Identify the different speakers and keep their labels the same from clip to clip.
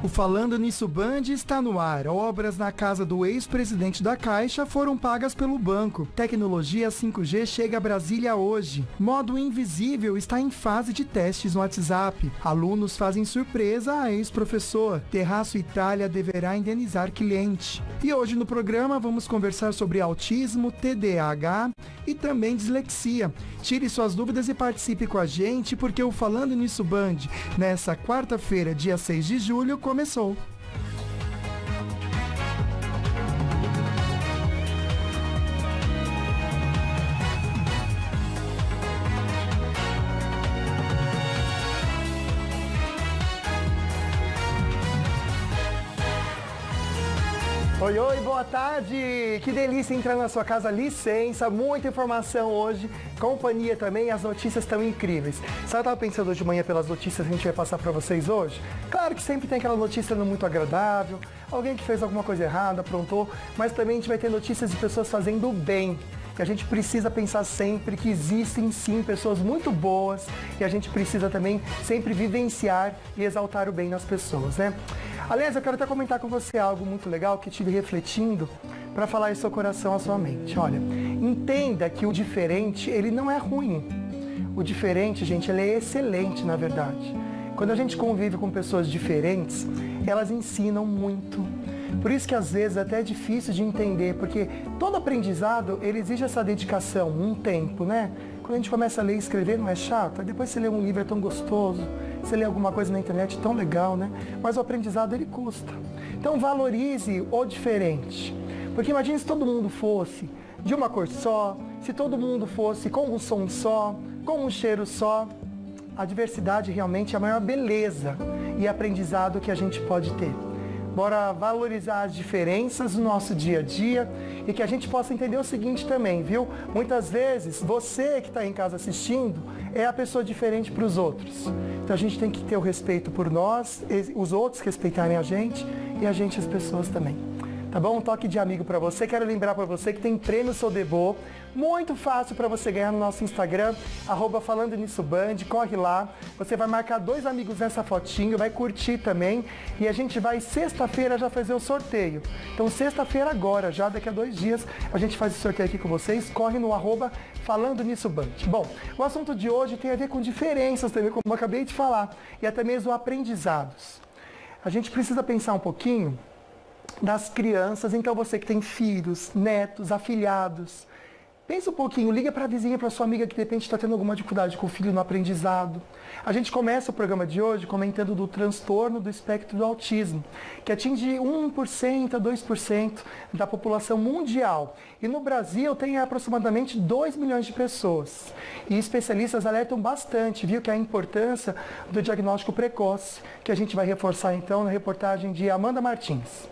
Speaker 1: O Falando Nisso Band está no ar. Obras na casa do ex-presidente da Caixa foram pagas pelo banco. Tecnologia 5G chega a Brasília hoje. Modo invisível está em fase de testes no WhatsApp. Alunos fazem surpresa a ex-professor. Terraço Itália deverá indenizar cliente. E hoje no programa vamos conversar sobre autismo, TDAH e também dislexia. Tire suas dúvidas e participe com a gente, porque o Falando Nisso Band, nessa quarta-feira, dia 6 de julho, começou. Oi, oi, boa tarde! Que delícia entrar na sua casa, licença, muita informação hoje, companhia também, as notícias estão incríveis. Sabe, eu estava pensando hoje de manhã pelas notícias que a gente vai passar para vocês hoje? Claro que sempre tem aquela notícia não muito agradável, alguém que fez alguma coisa errada, aprontou, mas também a gente vai ter notícias de pessoas fazendo o bem. E a gente precisa pensar sempre que existem sim pessoas muito boas e a gente precisa também sempre vivenciar e exaltar o bem nas pessoas, né? Aliás, eu quero até comentar com você algo muito legal que estive refletindo para falar em seu coração, a sua mente. Olha, entenda que o diferente, ele não é ruim. O diferente, gente, ele é excelente, na verdade. Quando a gente convive com pessoas diferentes, elas ensinam muito. Por isso que às vezes até é difícil de entender, porque todo aprendizado, ele exige essa dedicação, um tempo, né? Quando a gente começa a ler e escrever, não é chato? Aí depois você lê um livro, é tão gostoso. Você lê alguma coisa na internet, tão legal, né? Mas o aprendizado, ele custa. Então valorize o diferente. Porque imagine se todo mundo fosse de uma cor só, se todo mundo fosse com um som só, com um cheiro só. A diversidade realmente é a maior beleza e aprendizado que a gente pode ter. Bora valorizar as diferenças do nosso dia a dia e que a gente possa entender o seguinte também, viu? Muitas vezes, você que está em casa assistindo é a pessoa diferente para os outros. Então a gente tem que ter o respeito por nós, os outros respeitarem a gente e a gente as pessoas também. Tá bom? Um toque de amigo para você. Quero lembrar para você que tem prêmio Sodebo, muito fácil para você ganhar no nosso Instagram, @FalandoNissoBand, corre lá. Você vai marcar 2 amigos nessa fotinho, vai curtir também. E a gente vai sexta-feira já fazer o sorteio. Então sexta-feira agora, já daqui a 2 dias, a gente faz o sorteio aqui com vocês. Corre no @FalandoNissoBand. Bom, o assunto de hoje tem a ver com diferenças também, como eu acabei de falar. E até mesmo aprendizados. A gente precisa pensar um pouquinho das crianças, então você que tem filhos, netos, afilhados, pensa um pouquinho, liga para a vizinha, para sua amiga que de repente está tendo alguma dificuldade com o filho no aprendizado. A gente começa o programa de hoje comentando do transtorno do espectro do autismo, que atinge 1% a 2% da população mundial. E no Brasil tem aproximadamente 2 milhões de pessoas. E especialistas alertam bastante, viu, que a importância do diagnóstico precoce, que a gente vai reforçar então na reportagem de Amanda Martins.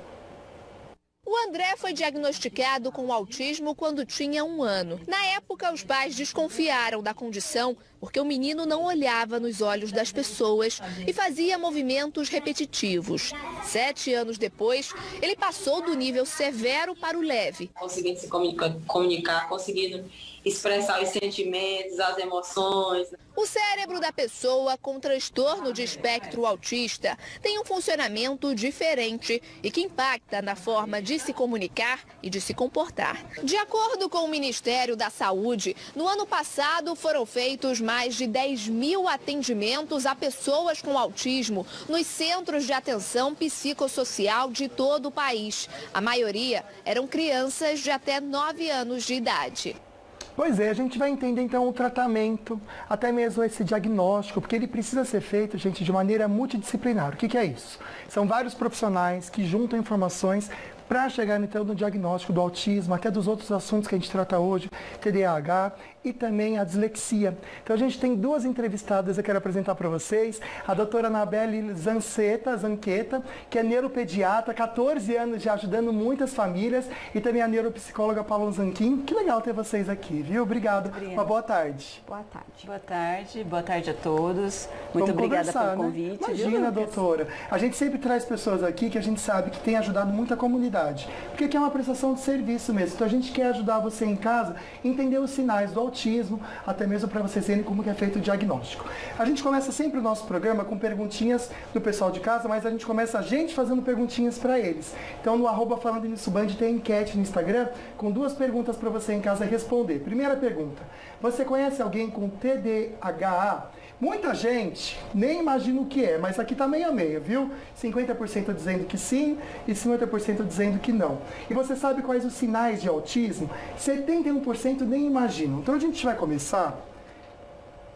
Speaker 2: O André foi diagnosticado com autismo quando tinha 1 ano. Na época, os pais desconfiaram da condição porque o menino não olhava nos olhos das pessoas e fazia movimentos repetitivos. 7 anos depois, ele passou do nível severo para o leve.
Speaker 3: Conseguindo se comunicar, conseguindo expressar os sentimentos, as emoções.
Speaker 2: O cérebro da pessoa com transtorno de espectro autista tem um funcionamento diferente e que impacta na forma de se comunicar e de se comportar. De acordo com o Ministério da Saúde, no ano passado foram feitos mais de 10.000 atendimentos a pessoas com autismo nos centros de atenção psicossocial de todo o país. A maioria eram crianças de até 9 anos de idade.
Speaker 1: Pois é, a gente vai entender então o tratamento, até mesmo esse diagnóstico, porque ele precisa ser feito, gente, de maneira multidisciplinar. O que é isso? São vários profissionais que juntam informações para chegar então no diagnóstico do autismo, até dos outros assuntos que a gente trata hoje, TDAH e também a dislexia. Então a gente tem 2 entrevistadas, eu quero apresentar para vocês, a doutora Anabelle Zanqueta, que é neuropediatra, 14 anos já ajudando muitas famílias, e também a neuropsicóloga Paula Zanquim. Que legal ter vocês aqui, viu? Obrigado.
Speaker 4: Obrigada.
Speaker 1: Uma boa tarde.
Speaker 4: Boa tarde. Boa tarde a todos. Muito obrigada pelo convite.
Speaker 1: Imagina, doutora. A gente sempre traz pessoas aqui que a gente sabe que tem ajudado muito a comunidade. qualidade. Porque aqui é uma prestação de serviço mesmo. Então a gente quer ajudar você em casa a entender os sinais do autismo, até mesmo para vocês verem como que é feito o diagnóstico. A gente começa sempre o nosso programa com perguntinhas do pessoal de casa, mas a gente começa fazendo perguntinhas para eles. Então no @Falando Nisso Band tem enquete no Instagram com 2 perguntas para você em casa responder. Primeira pergunta: você conhece alguém com TDAH? Muita gente nem imagina o que é, mas aqui tá meio a meio, viu? 50% dizendo que sim e 50% dizendo que não. E você sabe quais os sinais de autismo? 71% nem imaginam. Então a gente vai começar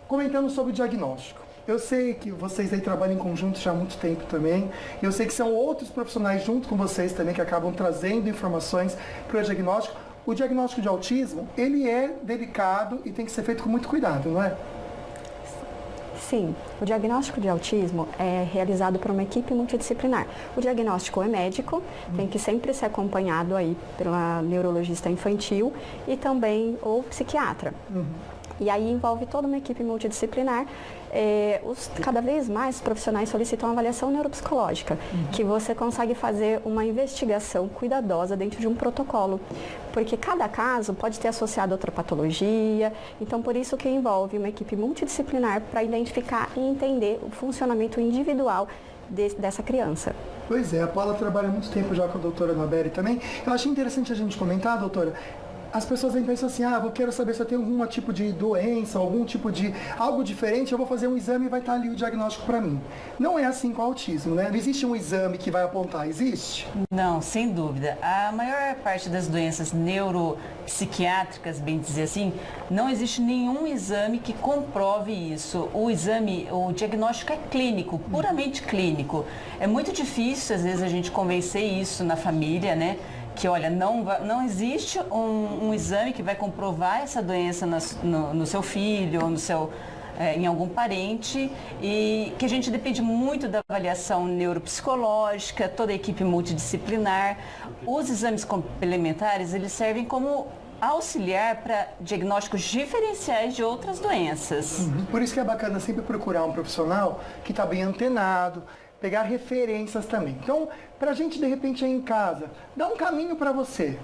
Speaker 1: comentando sobre o diagnóstico. Eu sei que vocês aí trabalham em conjunto já há muito tempo também. Eu sei que são outros profissionais junto com vocês também que acabam trazendo informações para o diagnóstico. O diagnóstico de autismo, ele é delicado e tem que ser feito com muito cuidado, não é?
Speaker 5: Sim, o diagnóstico de autismo é realizado por uma equipe multidisciplinar. O diagnóstico é médico, tem que sempre ser acompanhado aí pela neurologista infantil e também o psiquiatra. E aí envolve toda uma equipe multidisciplinar. Cada vez mais os profissionais solicitam uma avaliação neuropsicológica, que você consegue fazer uma investigação cuidadosa dentro de um protocolo, porque cada caso pode ter associado outra patologia, então por isso que envolve uma equipe multidisciplinar para identificar e entender o funcionamento individual dessa criança.
Speaker 1: Pois é, a Paula trabalha muito tempo já com a doutora Anabelle também. Eu achei interessante a gente comentar, doutora, as pessoas aí pensam assim, eu quero saber se eu tenho algum tipo de doença, algum tipo de algo diferente, eu vou fazer um exame e vai estar ali o diagnóstico para mim. Não é assim com o autismo, né? Não existe um exame que vai apontar, existe?
Speaker 4: Não, sem dúvida. A maior parte das doenças neuropsiquiátricas, bem dizer assim, não existe nenhum exame que comprove isso. O diagnóstico é clínico, puramente clínico. É muito difícil, às vezes, a gente convencer isso na família, né? Que, olha, não existe um exame que vai comprovar essa doença no seu filho ou em algum parente, e que a gente depende muito da avaliação neuropsicológica, toda a equipe multidisciplinar. Os exames complementares, eles servem como auxiliar para diagnósticos diferenciais de outras doenças.
Speaker 1: Por isso que é bacana sempre procurar um profissional que está bem antenado, pegar referências também. Então, para a gente, de repente, aí em casa, dá um caminho para você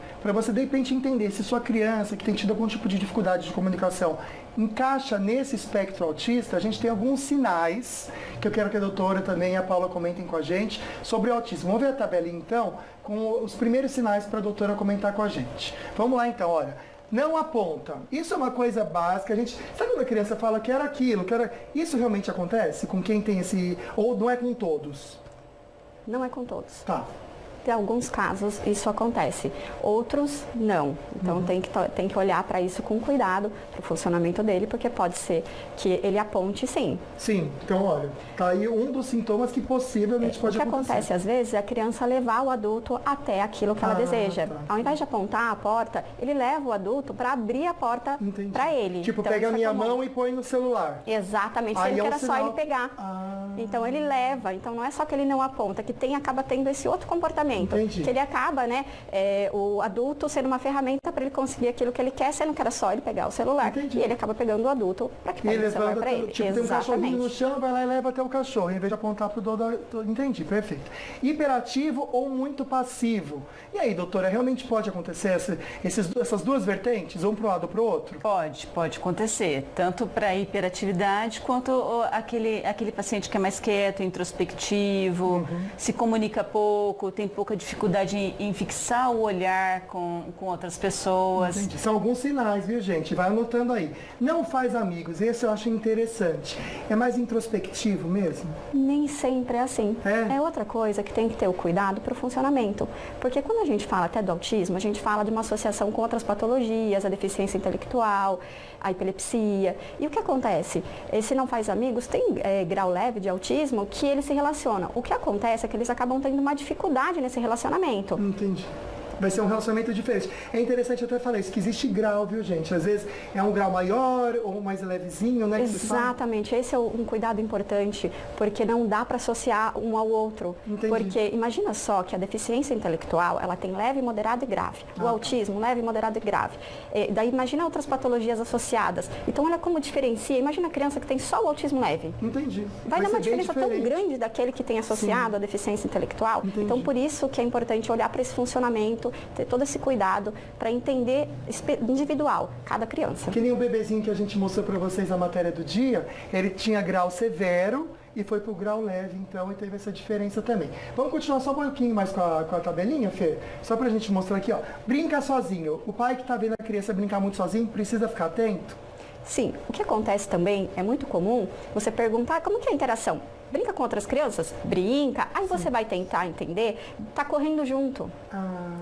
Speaker 1: de repente entender se sua criança que tem tido algum tipo de dificuldade de comunicação encaixa nesse espectro autista. A gente tem alguns sinais que eu quero que a doutora também e a Paula comentem com a gente sobre o autismo. Vamos ver a tabela então, com os primeiros sinais para a doutora comentar com a gente. Vamos lá então, olha. Não aponta. Isso é uma coisa básica. Sabe quando a criança fala que era aquilo, isso realmente acontece com quem tem esse... Ou não é com todos?
Speaker 5: Não é com todos.
Speaker 1: Tá.
Speaker 5: Em alguns casos isso acontece, outros não. Então tem que olhar para isso com cuidado, para o funcionamento dele, porque pode ser que ele aponte sim.
Speaker 1: Sim, então olha, tá aí um dos sintomas que possivelmente pode acontecer.
Speaker 5: O que acontece às vezes é a criança levar o adulto até aquilo que ela deseja.
Speaker 1: Tá.
Speaker 5: Ao invés de apontar a porta, ele leva o adulto para abrir a porta para ele.
Speaker 1: Tipo,
Speaker 5: então,
Speaker 1: pega a minha mão e põe no celular.
Speaker 5: Exatamente,
Speaker 1: aí
Speaker 5: ele era
Speaker 1: sinal...
Speaker 5: só ele pegar. Então ele leva, então não é só que ele não aponta, que acaba tendo esse outro comportamento.
Speaker 1: Entendi.
Speaker 5: Que ele acaba, o adulto sendo uma ferramenta para ele conseguir aquilo que ele quer, sendo que era só ele pegar o celular.
Speaker 1: Entendi.
Speaker 5: E ele acaba pegando o adulto para que pegue o celular para ele.
Speaker 1: Tipo, tem um cachorrinho no chão, vai lá e leva até o cachorro, em vez de apontar pro dono. Entendi, perfeito. Hiperativo ou muito passivo? E aí, doutora, realmente pode acontecer essas duas vertentes, um pro lado ou pro outro?
Speaker 4: Pode acontecer, tanto para hiperatividade quanto aquele paciente que é mais quieto, introspectivo, se comunica pouco, tem pouca dificuldade em fixar o olhar com outras pessoas.
Speaker 1: Entendi. São alguns sinais, viu, gente? Vai anotando aí. Não faz amigos, esse eu acho interessante. É mais introspectivo mesmo?
Speaker 5: Nem sempre é assim. É outra coisa que tem que ter o cuidado para o funcionamento. Porque quando a gente fala até do autismo, a gente fala de uma associação com outras patologias, a deficiência intelectual, a epilepsia. E o que acontece? Esse não faz amigos tem grau leve de autismo que eles se relacionam. O que acontece é que eles acabam tendo uma dificuldade nesse relacionamento.
Speaker 1: Entendi. Vai ser um relacionamento diferente. É interessante até falar isso, que existe grau, viu, gente? Às vezes é um grau maior ou mais levezinho, né?
Speaker 5: Exatamente. Esse é um cuidado importante, porque não dá para associar um ao outro.
Speaker 1: Entendi.
Speaker 5: Porque imagina só que a deficiência intelectual, ela tem leve, moderado e grave. O autismo, leve, moderado e grave. Daí imagina outras patologias associadas. Então, olha como diferencia. Imagina a criança que tem só o autismo leve.
Speaker 1: Entendi.
Speaker 5: Vai dar uma diferença tão grande daquele que tem associado a deficiência intelectual.
Speaker 1: Entendi.
Speaker 5: Então, por isso que é importante olhar para esse funcionamento, ter todo esse cuidado para entender individual cada criança.
Speaker 1: Que nem o bebezinho que a gente mostrou para vocês na matéria do dia, ele tinha grau severo e foi pro grau leve, então, e teve essa diferença também. Vamos continuar só um pouquinho mais com a tabelinha, Fê? Só pra gente mostrar aqui, ó. Brinca sozinho. O pai que tá vendo a criança brincar muito sozinho precisa ficar atento?
Speaker 5: Sim, o que acontece também, é muito comum você perguntar como que é a interação. Brinca com outras crianças? Brinca. Aí você vai tentar entender, tá correndo junto.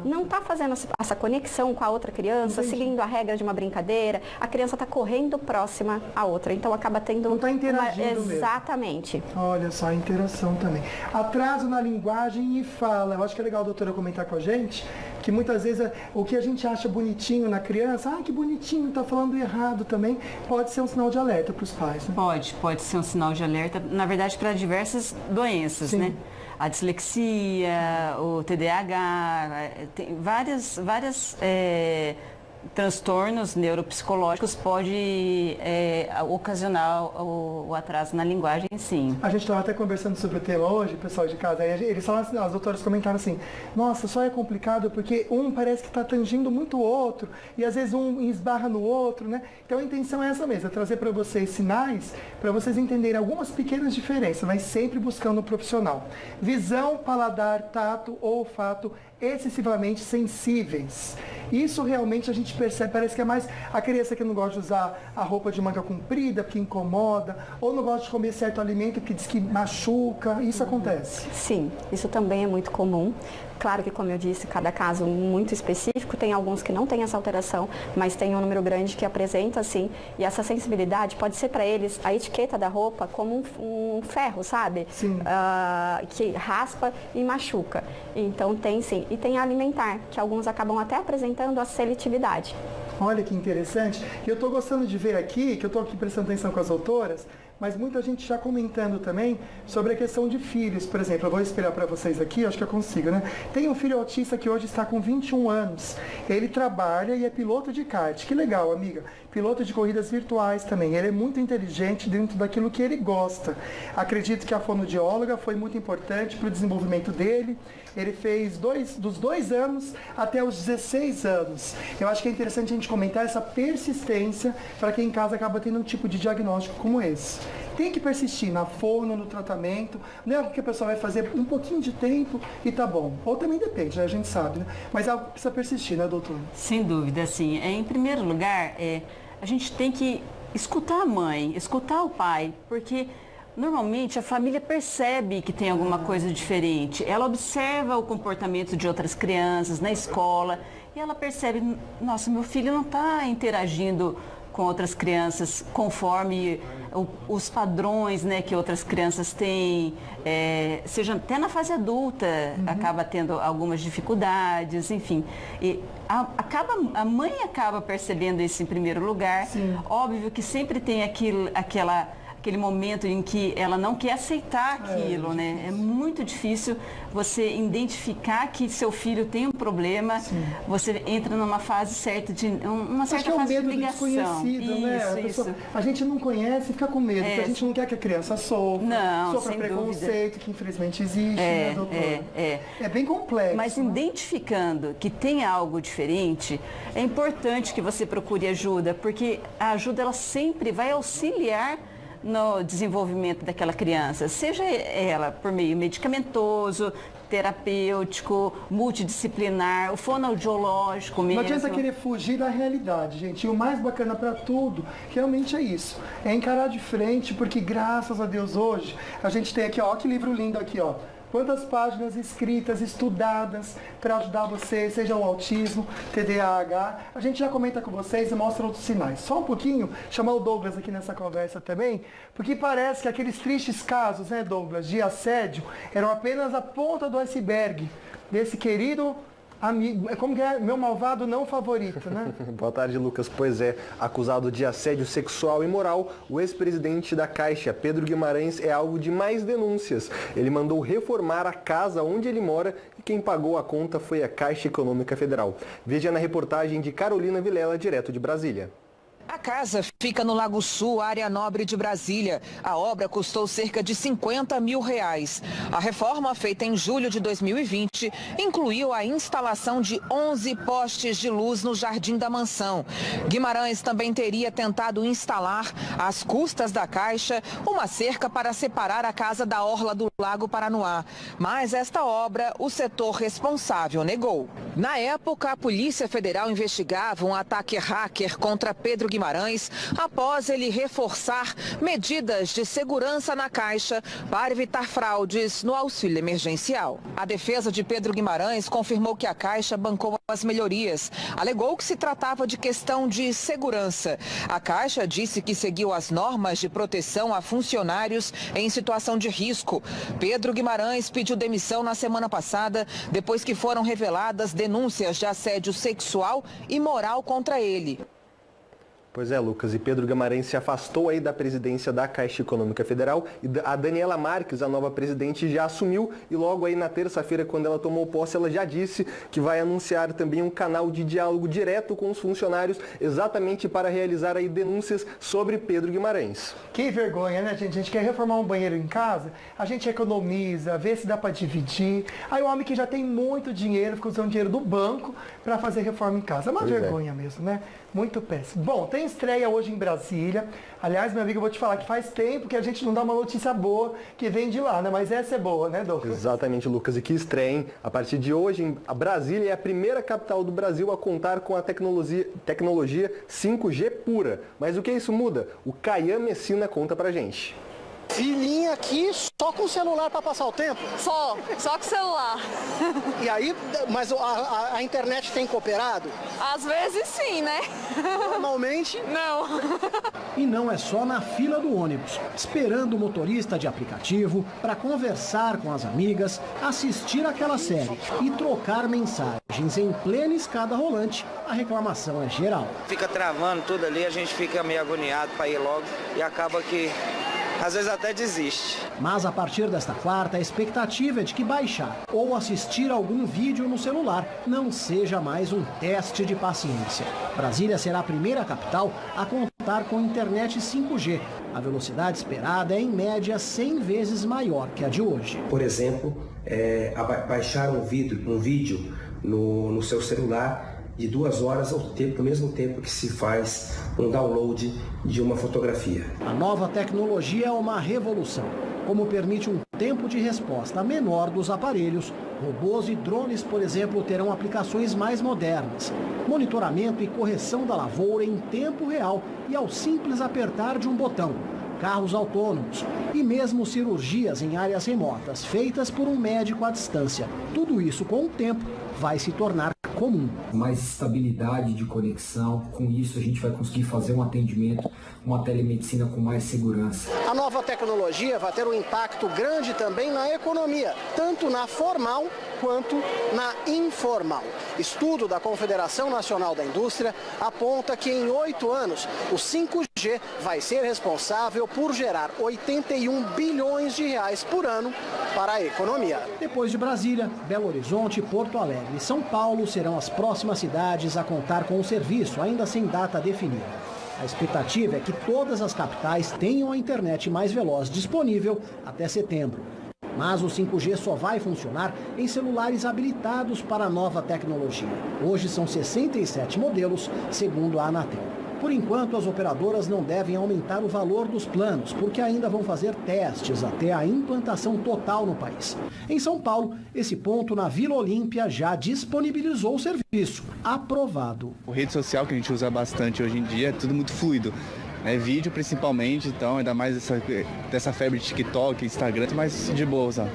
Speaker 5: Não tá fazendo essa conexão com a outra criança, seguindo a regra de uma brincadeira. A criança tá correndo próxima à outra, então acaba tendo...
Speaker 1: Não tá interagindo mesmo.
Speaker 5: Exatamente.
Speaker 1: Olha só, a interação também. Atraso na linguagem e fala. Eu acho que é legal a doutora comentar com a gente, que muitas vezes o que a gente acha bonitinho na criança, que bonitinho, tá falando errado também, pode ser um sinal de alerta para os pais, né?
Speaker 4: Pode ser um sinal de alerta, na verdade, para diversas doenças, né? A dislexia, o TDAH, tem várias transtornos neuropsicológicos pode ocasionar o atraso na linguagem, sim.
Speaker 1: A gente estava até conversando sobre o tema hoje, pessoal de casa, aí eles falaram assim, as doutoras comentaram assim, nossa, só é complicado porque um parece que está tangindo muito o outro, e às vezes um esbarra no outro, né? Então a intenção é essa mesmo, é trazer para vocês sinais, para vocês entenderem algumas pequenas diferenças, mas sempre buscando o profissional. Visão, paladar, tato, olfato, excessivamente sensíveis. Isso realmente a gente percebe, parece que é mais a criança que não gosta de usar a roupa de manga comprida, porque incomoda, ou não gosta de comer certo alimento que diz que machuca, isso acontece.
Speaker 5: Sim, isso também é muito comum. Claro que, como eu disse, cada caso muito específico, tem alguns que não têm essa alteração, mas tem um número grande que apresenta, sim, e essa sensibilidade pode ser para eles a etiqueta da roupa como um ferro, sabe?
Speaker 1: Sim.
Speaker 5: Que raspa e machuca. Então tem sim. E tem a alimentar, que alguns acabam até apresentando a seletividade.
Speaker 1: Olha que interessante. E eu estou gostando de ver aqui, que eu estou aqui prestando atenção com as doutoras, mas muita gente já comentando também sobre a questão de filhos. Por exemplo, eu vou espelhar para vocês aqui, acho que eu consigo, né? Tem um filho autista que hoje está com 21 anos. Ele trabalha e é piloto de kart. Que legal, amiga. Piloto de corridas virtuais também. Ele é muito inteligente dentro daquilo que ele gosta. Acredito que a fonoaudióloga foi muito importante para o desenvolvimento dele. Ele fez dos 2 anos até os 16 anos. Eu acho que é interessante a gente comentar essa persistência para quem em casa acaba tendo um tipo de diagnóstico como esse. Tem que persistir na fono, no tratamento, não é algo que a pessoa vai fazer um pouquinho de tempo e tá bom. Ou também depende, né? A gente sabe, né? Mas é algo que precisa persistir, né, doutor?
Speaker 4: Sem dúvida, sim. Em primeiro lugar, a gente tem que escutar a mãe, escutar o pai, porque normalmente a família percebe que tem alguma coisa diferente. Ela observa o comportamento de outras crianças na escola e ela percebe, nossa, meu filho não está interagindo com outras crianças conforme os padrões, né, que outras crianças têm, seja até na fase adulta, acaba tendo algumas dificuldades, enfim. E a mãe acaba percebendo isso em primeiro lugar.
Speaker 1: Sim.
Speaker 4: Óbvio que sempre tem aquele momento em que ela não quer aceitar aquilo, né? É muito difícil você identificar que seu filho tem um problema. Sim. Você entra numa fase certa uma certa fase de ligação.
Speaker 1: Desconhecido, né? A gente não conhece e fica com medo, porque a gente não quer que a criança sofra preconceito, dúvida. Que infelizmente existe, né, doutor? É bem complexo.
Speaker 4: Mas identificando que tem algo diferente, é importante que você procure ajuda, porque a ajuda ela sempre vai auxiliar no desenvolvimento daquela criança, seja ela por meio medicamentoso, terapêutico, multidisciplinar, o fonoaudiológico mesmo.
Speaker 1: Não adianta querer fugir da realidade, gente. E o mais bacana para tudo, realmente é isso. É encarar de frente, porque graças a Deus hoje, a gente tem aqui, ó, que livro lindo aqui, ó. Quantas páginas escritas, estudadas para ajudar você, seja o autismo, TDAH. A gente já comenta com vocês e mostra outros sinais. Só um pouquinho, chamar o Douglas aqui nessa conversa também, porque parece que aqueles tristes casos, né, Douglas, de assédio, eram apenas a ponta do iceberg desse querido Como que é? Meu malvado não favorito, né?
Speaker 6: Boa tarde, Lucas. Pois é, acusado de assédio sexual e moral, o ex-presidente da Caixa, Pedro Guimarães, é alvo de mais denúncias. Ele mandou reformar a casa onde ele mora e quem pagou a conta foi a Caixa Econômica Federal. Veja na reportagem de Carolina Vilela, direto de Brasília.
Speaker 7: A casa fica no Lago Sul, área nobre de Brasília. A obra custou cerca de R$50 mil. A reforma, feita em julho de 2020, incluiu a instalação de 11 postes de luz no jardim da mansão. Guimarães também teria tentado instalar, às custas da Caixa, uma cerca para separar a casa da orla do Lago Paranoá. Mas esta obra, o setor responsável negou. Na época, a Polícia Federal investigava um ataque hacker contra Pedro Guimarães após ele reforçar medidas de segurança na Caixa para evitar fraudes no auxílio emergencial. A defesa de Pedro Guimarães confirmou que a Caixa bancou as melhorias. Alegou que se tratava de questão de segurança. A Caixa disse que seguiu as normas de proteção a funcionários em situação de risco. Pedro Guimarães pediu demissão na semana passada, depois que foram reveladas denúncias de assédio sexual e moral contra ele.
Speaker 6: Pois é, Lucas, e Pedro Guimarães se afastou aí da presidência da Caixa Econômica Federal e a Daniela Marques, a nova presidente, já assumiu e logo aí na terça-feira, quando ela tomou posse, ela já disse que vai anunciar também um canal de diálogo direto com os funcionários, exatamente para realizar aí denúncias sobre Pedro Guimarães.
Speaker 1: Que vergonha, né, gente? A gente quer reformar um banheiro em casa, a gente economiza, vê se dá para dividir. Aí o homem que já tem muito dinheiro fica usando dinheiro do banco para fazer reforma em casa. É uma vergonha mesmo, né? Muito péssimo. Bom, tem estreia hoje em Brasília. Aliás, meu amigo, eu vou te falar que faz tempo que a gente não dá uma notícia boa que vem de lá, né? Mas essa é boa, né, Douglas?
Speaker 6: Exatamente, Lucas. E que estreia, hein? A partir de hoje, a Brasília é a primeira capital do Brasil a contar com a tecnologia 5G pura. Mas o que isso muda? O Caian Messina conta pra gente.
Speaker 8: Filhinha aqui só com o celular para passar o tempo?
Speaker 9: Só com o celular.
Speaker 8: E aí, mas a internet tem cooperado?
Speaker 9: Às vezes sim, né?
Speaker 8: Normalmente?
Speaker 9: Não.
Speaker 10: E não é só na fila do ônibus, esperando o motorista de aplicativo para conversar com as amigas, assistir aquela série e trocar mensagens em plena escada rolante, a reclamação é geral.
Speaker 11: Fica travando tudo ali, a gente fica meio agoniado para ir logo e acaba que às vezes até desiste.
Speaker 10: Mas a partir desta quarta, a expectativa é de que baixar ou assistir algum vídeo no celular não seja mais um teste de paciência. Brasília será a primeira capital a contar com internet 5G. A velocidade esperada é em média 100 vezes maior que a de hoje.
Speaker 12: Por exemplo, baixar um vídeo no seu celular de 2 horas ao mesmo tempo que se faz um download de uma fotografia.
Speaker 10: A nova tecnologia é uma revolução, como permite um tempo de resposta menor dos aparelhos. Robôs e drones, por exemplo, terão aplicações mais modernas. Monitoramento e correção da lavoura em tempo real e ao simples apertar de um botão. Carros autônomos e mesmo cirurgias em áreas remotas, feitas por um médico à distância. Tudo isso, com o tempo, vai se tornar comum.
Speaker 13: Mais estabilidade de conexão, com isso a gente vai conseguir fazer um atendimento, uma telemedicina com mais segurança.
Speaker 8: A nova tecnologia vai ter um impacto grande também na economia, tanto na formal quanto na informal. Estudo da Confederação Nacional da Indústria aponta que em 8 anos o 5G vai ser responsável por gerar 81 bilhões de reais por ano para a economia.
Speaker 10: Depois de Brasília, Belo Horizonte, Porto Alegre e São Paulo serão as próximas cidades a contar com o serviço, ainda sem data definida. A expectativa é que todas as capitais tenham a internet mais veloz disponível até setembro. Mas o 5G só vai funcionar em celulares habilitados para a nova tecnologia. Hoje são 67 modelos, segundo a Anatel. Por enquanto, as operadoras não devem aumentar o valor dos planos, porque ainda vão fazer testes até a implantação total no país. Em São Paulo, esse ponto na Vila Olímpia já disponibilizou o serviço. Aprovado.
Speaker 14: A rede social que a gente usa bastante hoje em dia é tudo muito fluido. Vídeo principalmente, então ainda mais dessa febre de TikTok, Instagram, mais de boa usar.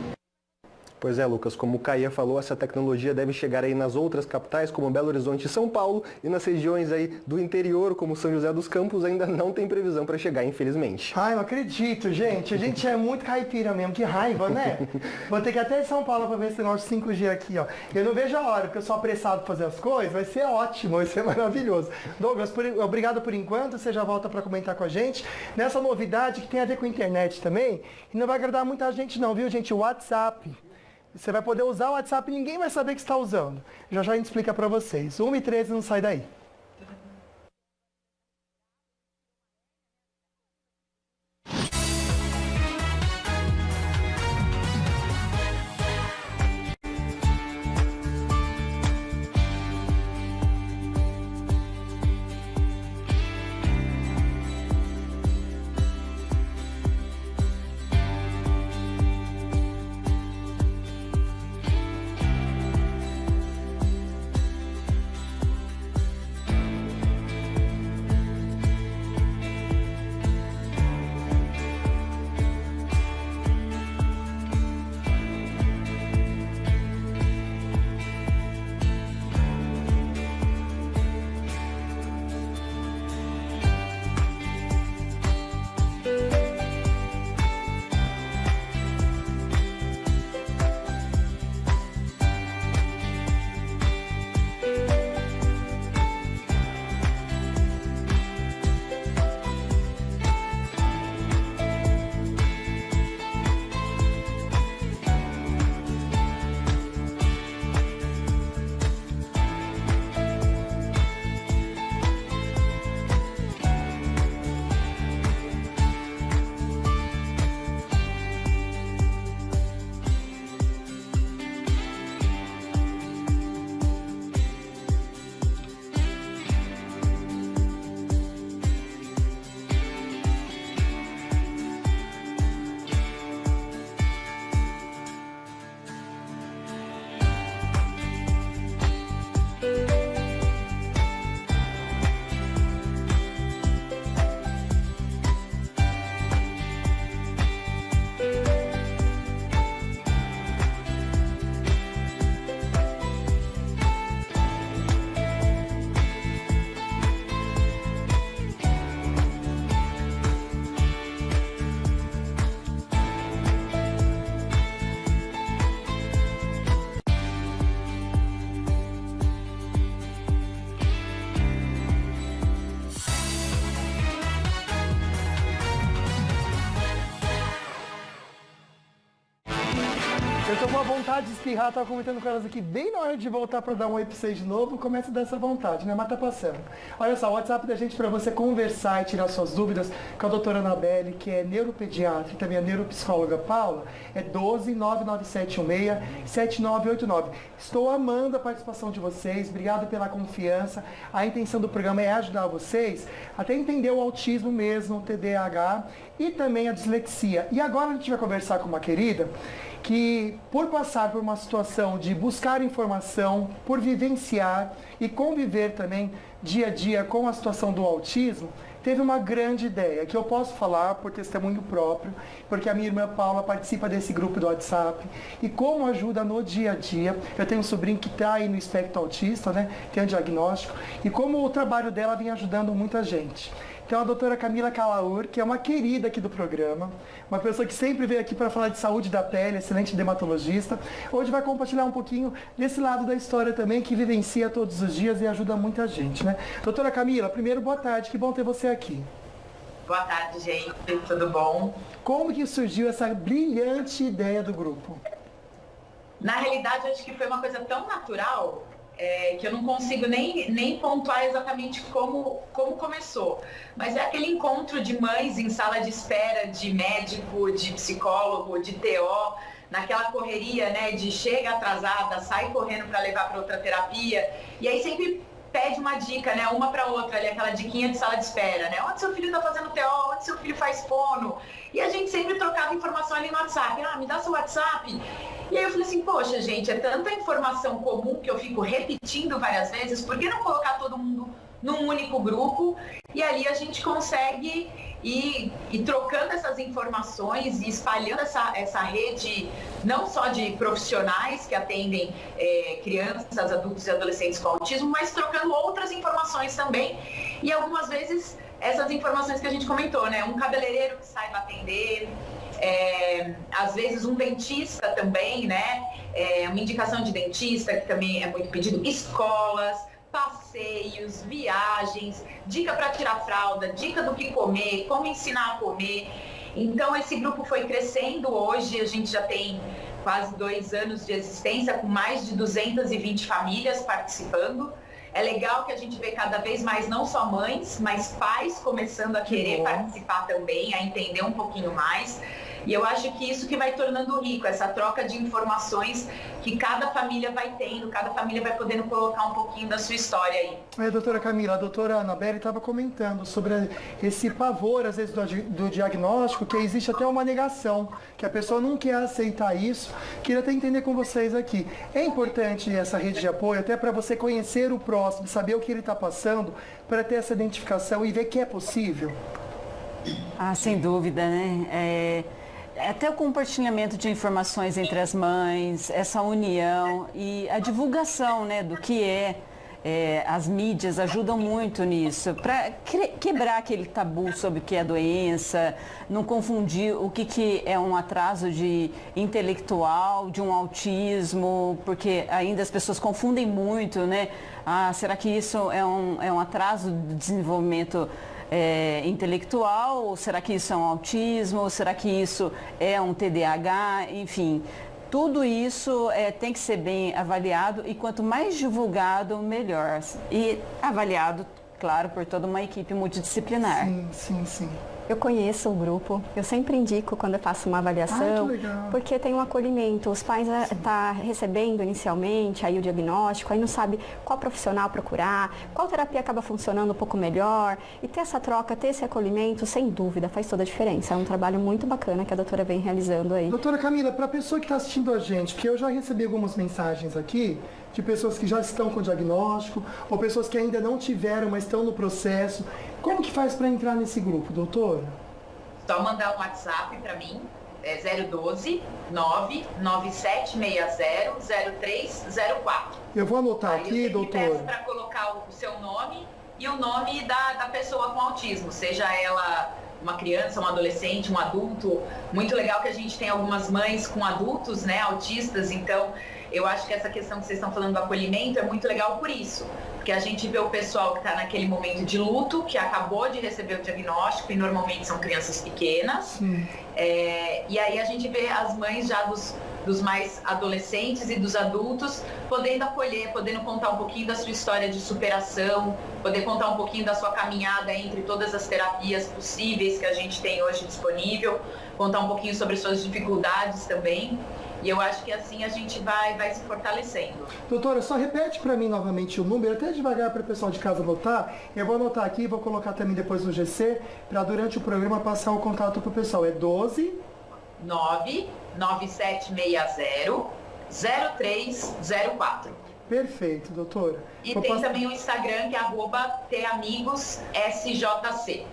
Speaker 6: Pois é, Lucas, como o Caia falou, essa tecnologia deve chegar aí nas outras capitais, como Belo Horizonte e São Paulo, e nas regiões aí do interior, como São José dos Campos, ainda não tem previsão para chegar, infelizmente.
Speaker 1: Ai, não acredito, gente. A gente é muito caipira mesmo, que raiva, né? Vou ter que ir até São Paulo para ver esse negócio 5G aqui, ó. Eu não vejo a hora, porque eu sou apressado para fazer as coisas, vai ser ótimo, vai ser maravilhoso. Douglas, obrigado por enquanto, você já volta para comentar com a gente. Nessa novidade que tem a ver com a internet também, e não vai agradar muita gente não, viu, gente? O WhatsApp. Você vai poder usar o WhatsApp e ninguém vai saber que está usando. Já a gente explica para vocês. 1h13, não sai daí. Eu tô com uma vontade de espirrar, tava comentando com elas aqui, bem na hora de voltar para dar um oi pra vocês de novo, começa a dar essa vontade, né? Mas tá passando. Olha só, o WhatsApp da gente para você conversar e tirar suas dúvidas com a doutora Anabelle, que é neuropediatra e também a neuropsicóloga Paula, é 12-99716-7989. Estou amando a participação de vocês, obrigado pela confiança. A intenção do programa é ajudar vocês até entender o autismo mesmo, o TDAH e também a dislexia. E agora a gente vai conversar com uma querida que, por passar por uma situação de buscar informação, por vivenciar e conviver também dia a dia com a situação do autismo, teve uma grande ideia, que eu posso falar por testemunho próprio, porque a minha irmã Paula participa desse grupo do WhatsApp, e como ajuda no dia a dia. Eu tenho um sobrinho que está aí no espectro autista, né, tem um diagnóstico, e como o trabalho dela vem ajudando muita gente. Então a doutora Camila Calaur, que é uma querida aqui do programa, uma pessoa que sempre veio aqui para falar de saúde da pele, excelente dermatologista, hoje vai compartilhar um pouquinho desse lado da história também, que vivencia todos os dias e ajuda muita gente, né? Doutora Camila, primeiro, boa tarde, que bom ter você aqui.
Speaker 15: Boa tarde, gente, tudo bom?
Speaker 1: Como que surgiu essa brilhante ideia do grupo?
Speaker 15: Na realidade, acho que foi uma coisa tão natural que eu não consigo nem pontuar exatamente como começou. Mas é aquele encontro de mães em sala de espera, de médico, de psicólogo, de TO, naquela correria, né, de chega atrasada, sai correndo para levar para outra terapia. E aí sempre pede uma dica, né, uma para outra, ali, aquela diquinha de sala de espera, né? Onde seu filho está fazendo TO, onde seu filho faz fono. E a gente sempre trocava informação ali no WhatsApp. Me dá seu WhatsApp. E aí eu falei assim, poxa, gente, é tanta informação comum que eu fico repetindo várias vezes, por que não colocar todo mundo num único grupo? E ali a gente consegue ir trocando essas informações e espalhando essa rede não só de profissionais que atendem crianças, adultos e adolescentes com autismo, mas trocando outras informações também. E algumas vezes essas informações que a gente comentou, né? Um cabeleireiro que saiba atender, às vezes um dentista também, né? Uma indicação de dentista, que também é muito pedido, escolas, passeios, viagens, dica para tirar fralda, dica do que comer, como ensinar a comer. Então esse grupo foi crescendo. Hoje a gente já tem quase 2 anos de existência, com mais de 220 famílias participando. É legal que a gente vê cada vez mais não só mães, mas pais começando a querer participar também, a entender um pouquinho mais. E eu acho que isso que vai tornando rico, essa troca de informações que cada família vai tendo, cada família vai podendo colocar um pouquinho da sua história aí.
Speaker 1: Doutora Camila, a doutora Anabelle estava comentando sobre esse pavor, às vezes, do diagnóstico, que existe até uma negação, que a pessoa não quer aceitar isso. Queria até entender com vocês aqui. É importante essa rede de apoio, até para você conhecer o próximo, saber o que ele está passando, para ter essa identificação e ver que é possível?
Speaker 4: Sem dúvida, né? Até o compartilhamento de informações entre as mães, essa união e a divulgação, né, do que as mídias ajudam muito nisso, para quebrar aquele tabu sobre o que é doença, não confundir o que é um atraso intelectual, de um autismo, porque ainda as pessoas confundem muito, né? Será que isso é um atraso de desenvolvimento intelectual, ou será que isso é um autismo, ou será que isso é um TDAH, enfim, tudo isso tem que ser bem avaliado e quanto mais divulgado, melhor. E avaliado, claro, por toda uma equipe multidisciplinar.
Speaker 1: Sim.
Speaker 5: Eu conheço o grupo, eu sempre indico quando eu faço uma avaliação, porque tem um acolhimento. Os pais estão recebendo inicialmente aí o diagnóstico, aí não sabe qual profissional procurar, qual terapia acaba funcionando um pouco melhor. E ter essa troca, ter esse acolhimento, sem dúvida, faz toda a diferença. É um trabalho muito bacana que a doutora vem realizando aí.
Speaker 1: Doutora Camila, para a pessoa que está assistindo a gente, porque eu já recebi algumas mensagens aqui, de pessoas que já estão com diagnóstico, ou pessoas que ainda não tiveram, mas estão no processo. Como que faz para entrar nesse grupo, doutora?
Speaker 15: Só mandar um WhatsApp para mim, 012 99760 0304.
Speaker 1: Eu vou anotar aqui, doutora.
Speaker 15: Eu peço para colocar o seu nome e o nome da pessoa com autismo, seja ela uma criança, um adolescente, um adulto. Muito legal que a gente tem algumas mães com adultos, né, autistas, então eu acho que essa questão que vocês estão falando do acolhimento é muito legal por isso, porque a gente vê o pessoal que está naquele momento de luto, que acabou de receber o diagnóstico, e normalmente são crianças pequenas, e aí a gente vê as mães já dos mais adolescentes e dos adultos podendo acolher, podendo contar um pouquinho da sua história de superação, poder contar um pouquinho da sua caminhada entre todas as terapias possíveis que a gente tem hoje disponível, contar um pouquinho sobre suas dificuldades também. E eu acho que assim a gente vai se fortalecendo. Doutora,
Speaker 1: só repete para mim novamente o número, até devagar para o pessoal de casa anotar. Eu vou anotar aqui, vou colocar também depois no GC, para durante o programa passar o contato para o pessoal. É 12
Speaker 15: 99760 0304.
Speaker 1: Perfeito, doutora.
Speaker 15: E tem também o Instagram, que é @TamigosSJC.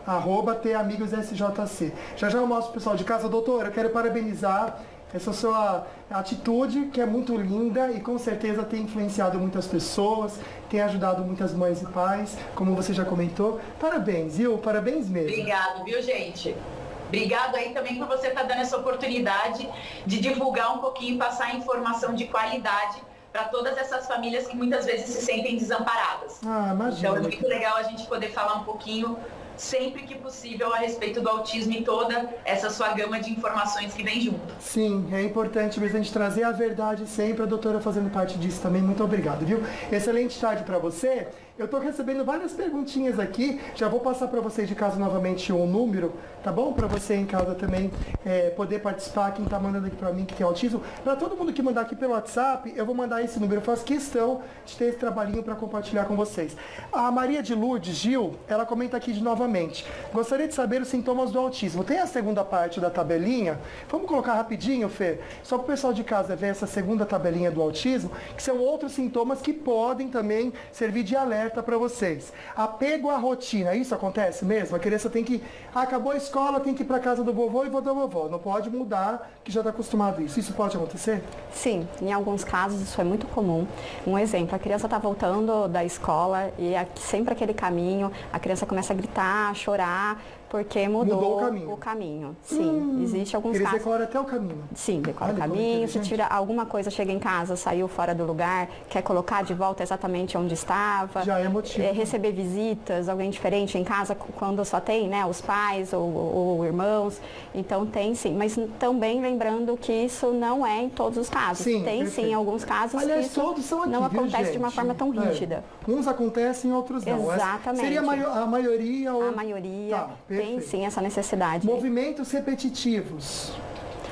Speaker 1: @TamigosSJC. Já eu mostro pro pessoal de casa. Doutora, eu quero parabenizar essa sua atitude, que é muito linda e com certeza tem influenciado muitas pessoas, tem ajudado muitas mães e pais, como você já comentou. Parabéns, viu? Parabéns mesmo.
Speaker 15: Obrigado, viu, gente? Obrigado aí também por você estar dando essa oportunidade de divulgar um pouquinho, passar informação de qualidade para todas essas famílias que muitas vezes se sentem desamparadas.
Speaker 1: Imagina.
Speaker 15: Então é muito legal a gente poder falar um pouquinho, sempre que possível, a respeito do autismo e toda essa sua gama de informações que vem junto.
Speaker 1: Sim, é importante mesmo a gente trazer a verdade sempre, a doutora fazendo parte disso também. Muito obrigado, viu? Excelente tarde para você. Eu estou recebendo várias perguntinhas aqui, já vou passar para vocês de casa novamente o número, tá bom? Para você em casa também poder participar, quem está mandando aqui para mim que tem autismo. Para todo mundo que mandar aqui pelo WhatsApp, eu vou mandar esse número, eu faço questão de ter esse trabalhinho para compartilhar com vocês. A Maria de Lourdes Gil, ela comenta aqui de novamente. Gostaria de saber os sintomas do autismo. Tem a segunda parte da tabelinha? Vamos colocar rapidinho, Fê? Só para o pessoal de casa ver essa segunda tabelinha do autismo, que são outros sintomas que podem também servir de alerta alerta para vocês. Apego à rotina, isso acontece mesmo? A criança tem que, acabou a escola, tem que ir para casa do vovô e vou da vovó. Não pode mudar, que já está acostumado a isso. Isso pode acontecer?
Speaker 5: Sim, em alguns casos isso é muito comum. Um exemplo, a criança está voltando da escola e sempre aquele caminho, a criança começa a gritar, a chorar, porque mudou o caminho. Sim, existe alguns casos.
Speaker 1: Eles decoram até o caminho.
Speaker 5: Sim, decora o caminho, se tira alguma coisa, chega em casa, saiu fora do lugar, quer colocar de volta exatamente onde estava.
Speaker 1: Já é motivo.
Speaker 5: Receber visitas, alguém diferente em casa, quando só tem, né, os pais ou irmãos. Então tem sim, mas também lembrando que isso não é em todos os casos.
Speaker 1: Sim,
Speaker 5: tem
Speaker 1: perfeito.
Speaker 5: sim alguns casos.
Speaker 1: Aliás,
Speaker 5: que isso
Speaker 1: todos são aqui,
Speaker 5: não acontece
Speaker 1: viu,
Speaker 5: de uma forma tão rígida.
Speaker 1: Uns acontecem, outros não.
Speaker 5: Exatamente.
Speaker 1: Seria a maioria ou...
Speaker 5: A maioria
Speaker 1: Tá,
Speaker 5: tem sim essa necessidade.
Speaker 1: Movimentos repetitivos.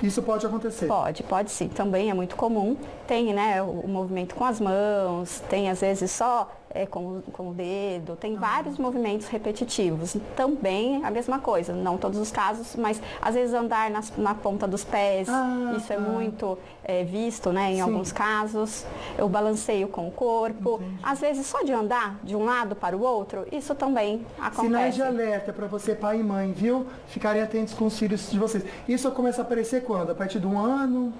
Speaker 1: Isso pode acontecer?
Speaker 5: Pode sim. Também é muito comum. Tem, né, o movimento com as mãos, tem às vezes só com o dedo, tem vários movimentos repetitivos. Também a mesma coisa, não todos os casos, mas às vezes andar na ponta dos pés, isso é muito visto, né, em alguns casos. O balanceio com o corpo, às vezes só de andar de um lado para o outro, isso também acontece.
Speaker 1: Sinais de alerta para você, pai e mãe, viu? Ficarem atentos com os filhos de vocês. Isso começa a aparecer quando? A partir de 1 ano?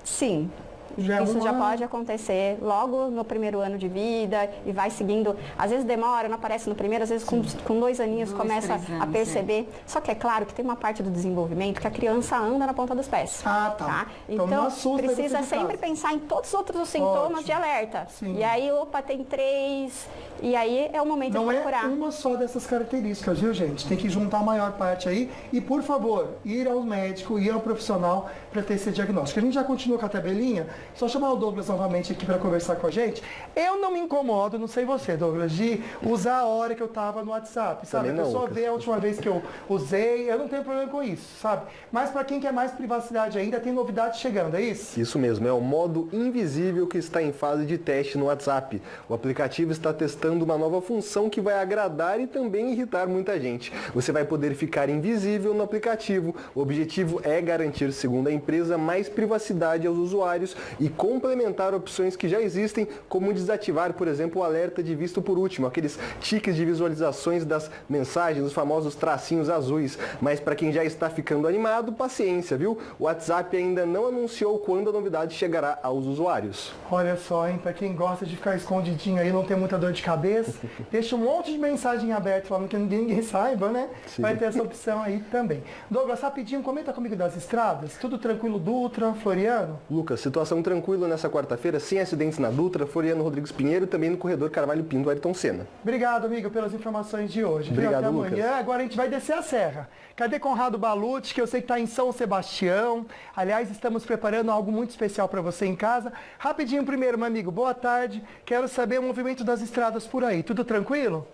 Speaker 5: Sim. Isso já pode acontecer logo no primeiro ano de vida e vai seguindo. Às vezes demora, não aparece no primeiro, às vezes com 2 aninhos começa a perceber. Só que é claro que tem uma parte do desenvolvimento que a criança anda na ponta dos pés.
Speaker 1: Tá.
Speaker 5: Então precisa sempre pensar em todos os outros sintomas de alerta.
Speaker 1: Sim.
Speaker 5: E aí, tem 3, e aí é o momento de procurar.
Speaker 1: Não é uma só dessas características, viu, gente? Tem que juntar a maior parte aí e, por favor, ir ao médico, ir ao profissional para ter esse diagnóstico. A gente já continua com a tabelinha. Só chamar o Douglas novamente aqui para conversar com a gente. Eu não me incomodo, não sei você, Douglas, de usar a hora que eu estava no WhatsApp, sabe? A pessoa vê a última vez que eu usei, eu não tenho problema com isso, sabe? Mas para quem quer mais privacidade ainda, tem novidade chegando, é isso?
Speaker 6: Isso mesmo, é o modo invisível que está em fase de teste no WhatsApp. O aplicativo está testando uma nova função que vai agradar e também irritar muita gente. Você vai poder ficar invisível no aplicativo. O objetivo é garantir, segundo a empresa, mais privacidade aos usuários e complementar opções que já existem, como desativar, por exemplo, o alerta de visto por último, aqueles tiques de visualizações das mensagens, os famosos tracinhos azuis. Mas para quem já está ficando animado, paciência, viu? O WhatsApp ainda não anunciou quando a novidade chegará aos usuários.
Speaker 1: Olha só, hein? Para quem gosta de ficar escondidinho aí, não ter muita dor de cabeça, deixa um monte de mensagem aberta falando que ninguém saiba, né?
Speaker 6: Sim.
Speaker 1: Vai ter essa opção aí também. Douglas, rapidinho, comenta comigo das estradas. Tudo tranquilo, Dutra, Floriano?
Speaker 6: Lucas, situação tranquila nessa quarta-feira, sem acidentes na Dutra, Floriano Rodrigues Pinheiro e também no corredor Carvalho Pinto, Ayrton Senna.
Speaker 1: Obrigado, amigo, pelas informações de hoje.
Speaker 6: Obrigado,
Speaker 1: até
Speaker 6: Lucas.
Speaker 1: amanhã. Agora a gente vai descer a serra. Cadê Conrado Balucci, que eu sei que está em São Sebastião. Aliás, estamos preparando algo muito especial para você em casa. Rapidinho primeiro, meu amigo, boa tarde. Quero saber o movimento das estradas por aí. Tudo tranquilo?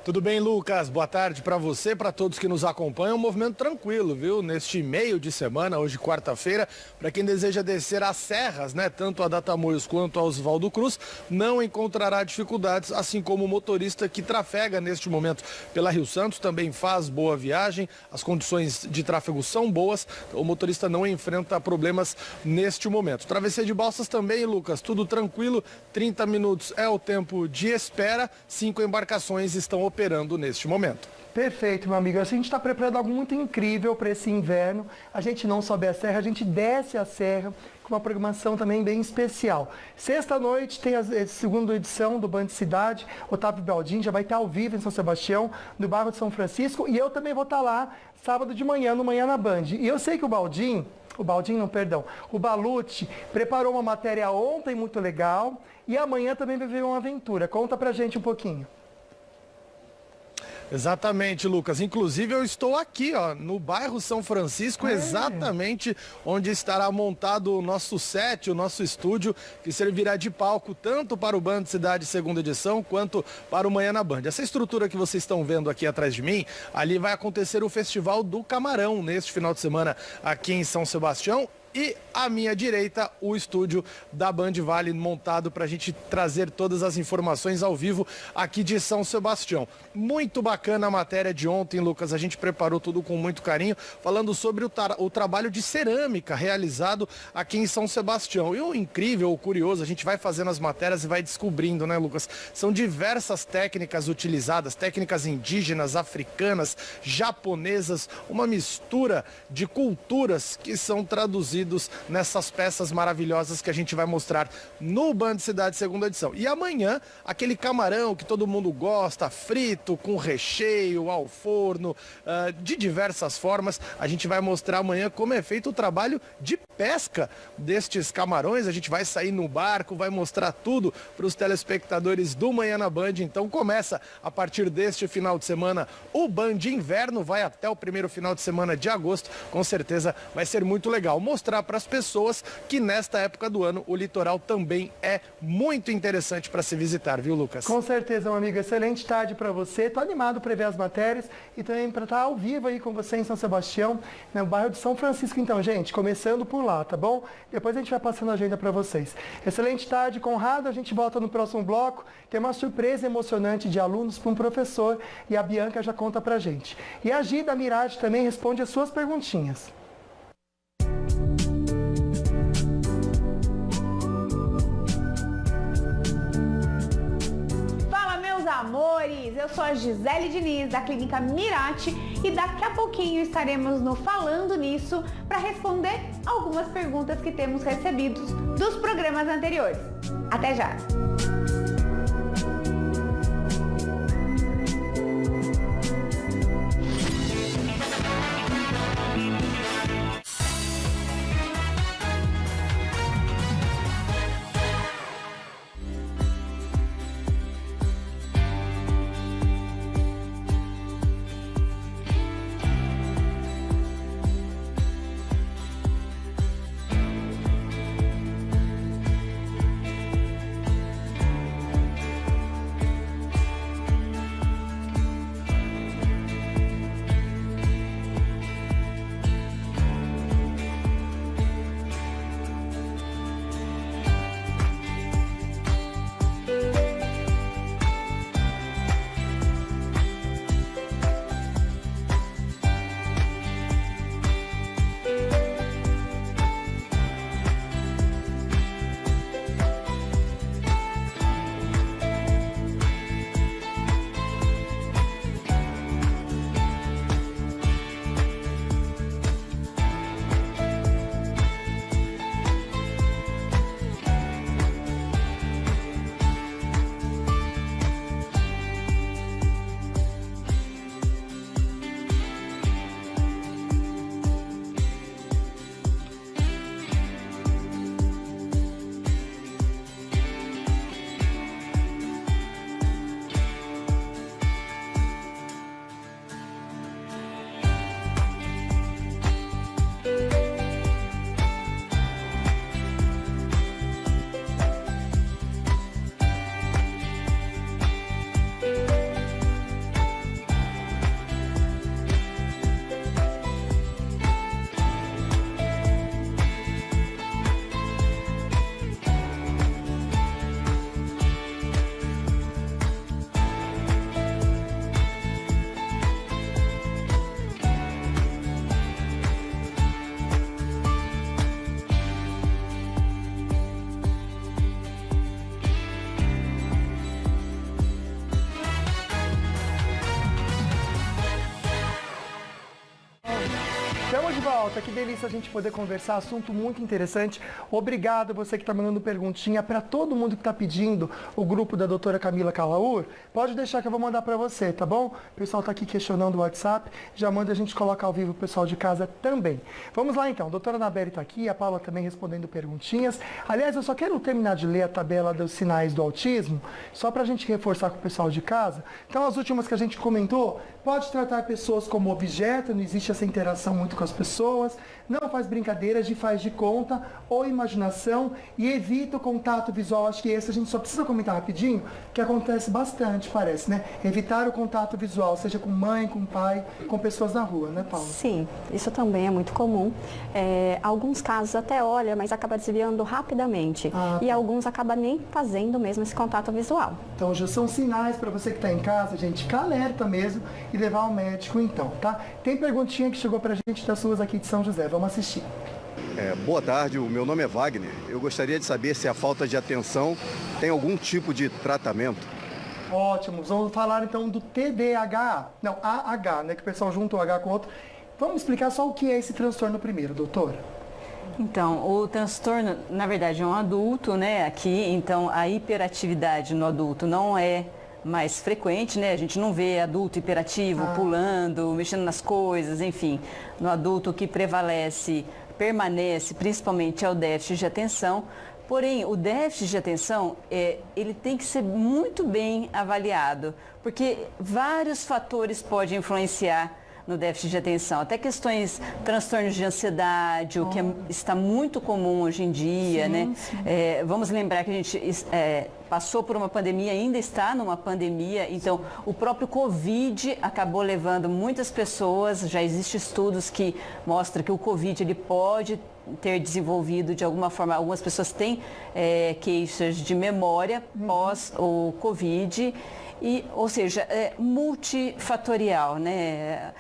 Speaker 16: Tudo bem, Lucas? Boa tarde para você, para todos que nos acompanham. Um movimento tranquilo, viu? Neste meio de semana, hoje quarta-feira, para quem deseja descer as serras, né? Tanto a da Tamoios quanto a Oswaldo Cruz, não encontrará dificuldades, assim como o motorista que trafega neste momento pela Rio Santos, também faz boa viagem, as condições de tráfego são boas, o motorista não enfrenta problemas neste momento. Travessia de Balsas também, Lucas, tudo tranquilo, 30 minutos é o tempo de espera, 5 embarcações estão operando neste momento.
Speaker 1: Perfeito, meu amigo. A gente está preparando algo muito incrível para esse inverno. A gente não sobe a serra, a gente desce a serra com uma programação também bem especial. Sexta-noite tem a segunda edição do Band Cidade. Otávio Baldin já vai estar ao vivo em São Sebastião, no bairro de São Francisco. E eu também vou estar lá sábado de manhã, no Manhã na Band. E eu sei que o Balucci preparou uma matéria ontem muito legal e amanhã também vai ver uma aventura. Conta pra gente um pouquinho.
Speaker 16: Exatamente, Lucas. Inclusive eu estou aqui, ó, no bairro São Francisco, exatamente onde estará montado o nosso set, o nosso estúdio, que servirá de palco tanto para o Band Cidade segunda edição, quanto para o Manhã na Band. Essa estrutura que vocês estão vendo aqui atrás de mim, ali vai acontecer o Festival do Camarão, neste final de semana aqui em São Sebastião. e à minha direita o estúdio da Band Vale montado para a gente trazer todas as informações ao vivo aqui de São Sebastião. Muito bacana a matéria de ontem, Lucas, a gente preparou tudo com muito carinho, falando sobre o trabalho de cerâmica realizado aqui em São Sebastião. E o incrível, o curioso, a gente vai fazendo as matérias e vai descobrindo, né, Lucas? São diversas técnicas utilizadas, técnicas indígenas, africanas, japonesas, uma mistura de culturas que são traduzidos nessas peças maravilhosas que a gente vai mostrar no Band Cidade segunda edição. E amanhã, aquele camarão que todo mundo gosta, frito, com recheio, ao forno, de diversas formas. A gente vai mostrar amanhã como é feito o trabalho de pesca destes camarões. A gente vai sair no barco, vai mostrar tudo para os telespectadores do Manhã na Band. Então começa a partir deste final de semana o Band Inverno, vai até o primeiro final de semana de agosto. Com certeza vai ser muito legal mostrar para as pessoas que nesta época do ano o litoral também é muito interessante para se visitar, viu, Lucas?
Speaker 1: Com certeza, meu amigo. Excelente tarde para você. Tô animado para ver as matérias e também para estar ao vivo aí com você em São Sebastião, no bairro de São Francisco. Então, gente, começando por lá, tá bom? Depois a gente vai passando a agenda para vocês. Excelente tarde, Conrado. A gente volta no próximo bloco. Tem uma surpresa emocionante de alunos para um professor e a Bianca já conta pra gente. E a Gida Mirade também responde as suas perguntinhas.
Speaker 17: Amores, eu sou a Gisele Diniz da Clínica Mirati e daqui a pouquinho estaremos no Falando Nisso para responder algumas perguntas que temos recebidos dos programas anteriores. Até já!
Speaker 1: Estamos de volta, que delícia a gente poder conversar, assunto muito interessante. Obrigado você que está mandando perguntinha para todo mundo que está pedindo o grupo da doutora Camila Calaur. Pode deixar que eu vou mandar para você, tá bom? O pessoal está aqui questionando o WhatsApp, já manda a gente colocar ao vivo o pessoal de casa também. Vamos lá então, a doutora Anabelle está aqui, a Paula também respondendo perguntinhas. Aliás, eu só quero terminar de ler a tabela dos sinais do autismo, só para a gente reforçar com o pessoal de casa. Então, as últimas que a gente comentou, pode tratar pessoas como objeto, não existe essa interação muito com as pessoas. pessoas, não faz brincadeiras de faz de conta ou imaginação e evita o contato visual. Acho que esse a gente só precisa comentar rapidinho, que acontece bastante, parece, né? Evitar o contato visual, seja com mãe, com pai, com pessoas na rua, né, Paula?
Speaker 5: Sim, isso também é muito comum. Alguns casos até olha, mas acaba desviando rapidamente. E alguns acabam nem fazendo mesmo esse contato visual.
Speaker 1: Então já são sinais para você que está em casa, gente, ficar alerta mesmo e levar ao médico então, tá? Tem perguntinha que chegou pra gente das ruas aqui de São José, vamos assistir.
Speaker 18: Boa tarde, o meu nome é Wagner. Eu gostaria de saber se a falta de atenção tem algum tipo de tratamento.
Speaker 1: Ótimo, vamos falar então do TDAH, não, AH, né, que o pessoal junta o H com o outro. Vamos explicar só o que é esse transtorno primeiro, doutora?
Speaker 4: Então, o transtorno, na verdade, é um adulto, né, aqui, então a hiperatividade no adulto não é mais frequente, né? A gente não vê adulto hiperativo, pulando, mexendo nas coisas, enfim. No adulto o que permanece, principalmente é o déficit de atenção. Porém, o déficit de atenção, ele tem que ser muito bem avaliado, porque vários fatores podem influenciar no déficit de atenção, até questões, transtornos de ansiedade, o que está muito comum hoje em dia, né? Vamos lembrar que a gente passou por uma pandemia, ainda está numa pandemia, então o próprio Covid acabou levando muitas pessoas, já existem estudos que mostram que o Covid ele pode ter desenvolvido de alguma forma, algumas pessoas têm queixas de memória pós o Covid, ou seja, é multifatorial, né?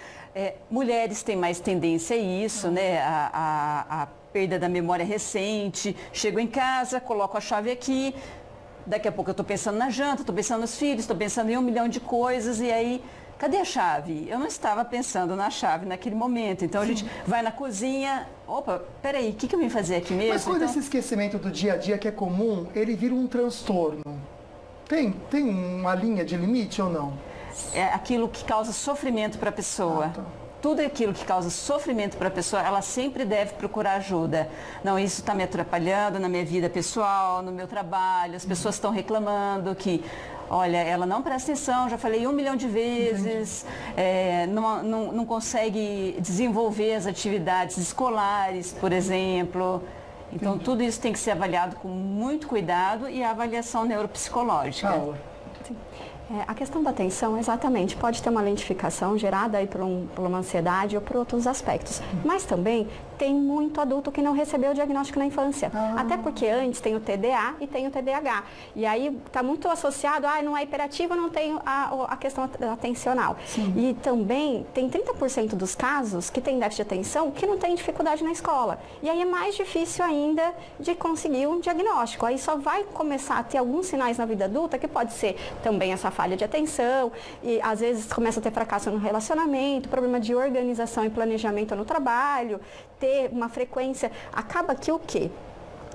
Speaker 4: Mulheres têm mais tendência a isso, né? A perda da memória recente, chego em casa, coloco a chave aqui, daqui a pouco eu estou pensando na janta, estou pensando nos filhos, estou pensando em 1 milhão de coisas e aí, cadê a chave? Eu não estava pensando na chave naquele momento, então a gente vai na cozinha, opa, peraí, o que eu vim fazer aqui mesmo?
Speaker 1: Mas quando esse esquecimento do dia a dia que é comum, ele vira um transtorno, tem uma linha de limite ou não?
Speaker 4: É aquilo que causa sofrimento para a pessoa. Tudo aquilo que causa sofrimento para a pessoa, ela sempre deve procurar ajuda. Não, isso está me atrapalhando na minha vida pessoal, no meu trabalho, as pessoas estão reclamando que, olha, ela não presta atenção, já falei 1 milhão de vezes, não consegue desenvolver as atividades escolares, por exemplo. Então, tudo isso tem que ser avaliado com muito cuidado e a avaliação neuropsicológica.
Speaker 5: A questão da atenção, exatamente, pode ter uma lentificação gerada aí por uma ansiedade ou por outros aspectos. Mas também tem muito adulto que não recebeu o diagnóstico na infância. Até porque antes tem o TDA e tem o TDAH. E aí está muito associado, não é hiperativo, não tem a questão atencional. Sim. E também tem 30% dos casos que tem déficit de atenção que não tem dificuldade na escola. E aí é mais difícil ainda de conseguir um diagnóstico. Aí só vai começar a ter alguns sinais na vida adulta, que pode ser também essa falha de atenção, e às vezes começa a ter fracasso no relacionamento, problema de organização e planejamento no trabalho, ter uma frequência, acaba que o quê?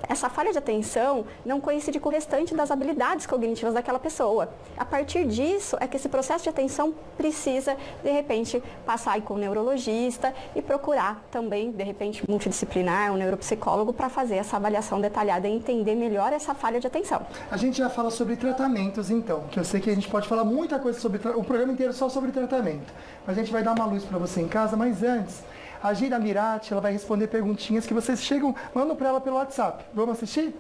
Speaker 5: Essa falha de atenção não coincide com o restante das habilidades cognitivas daquela pessoa. A partir disso é que esse processo de atenção precisa, de repente, passar aí com o neurologista e procurar também, de repente, multidisciplinar, um neuropsicólogo para fazer essa avaliação detalhada e entender melhor essa falha de atenção.
Speaker 1: A gente já fala sobre tratamentos, então, que eu sei que a gente pode falar muita coisa sobre o programa inteiro só sobre tratamento. Mas a gente vai dar uma luz para você em casa, mas antes, a Gira Mirati, ela vai responder perguntinhas que vocês mandam para ela pelo WhatsApp. Vamos assistir?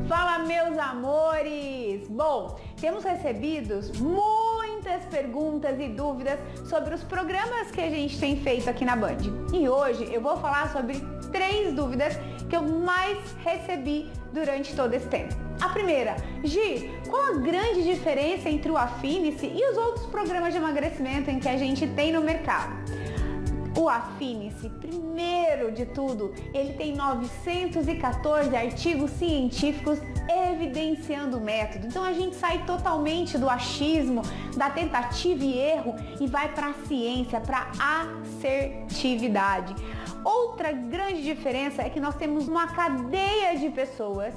Speaker 17: Fala, meus amores! Bom, temos recebido muitas perguntas e dúvidas sobre os programas que a gente tem feito aqui na Band. E hoje eu vou falar sobre 3 dúvidas que eu mais recebi durante todo esse tempo. A primeira, Gi, qual a grande diferença entre o Afine-se e os outros programas de emagrecimento em que a gente tem no mercado? O Afine-se, primeiro de tudo, ele tem 914 artigos científicos evidenciando o método. Então a gente sai totalmente do achismo, da tentativa e erro e vai para a ciência, para a assertividade. Outra grande diferença é que nós temos uma cadeia de pessoas,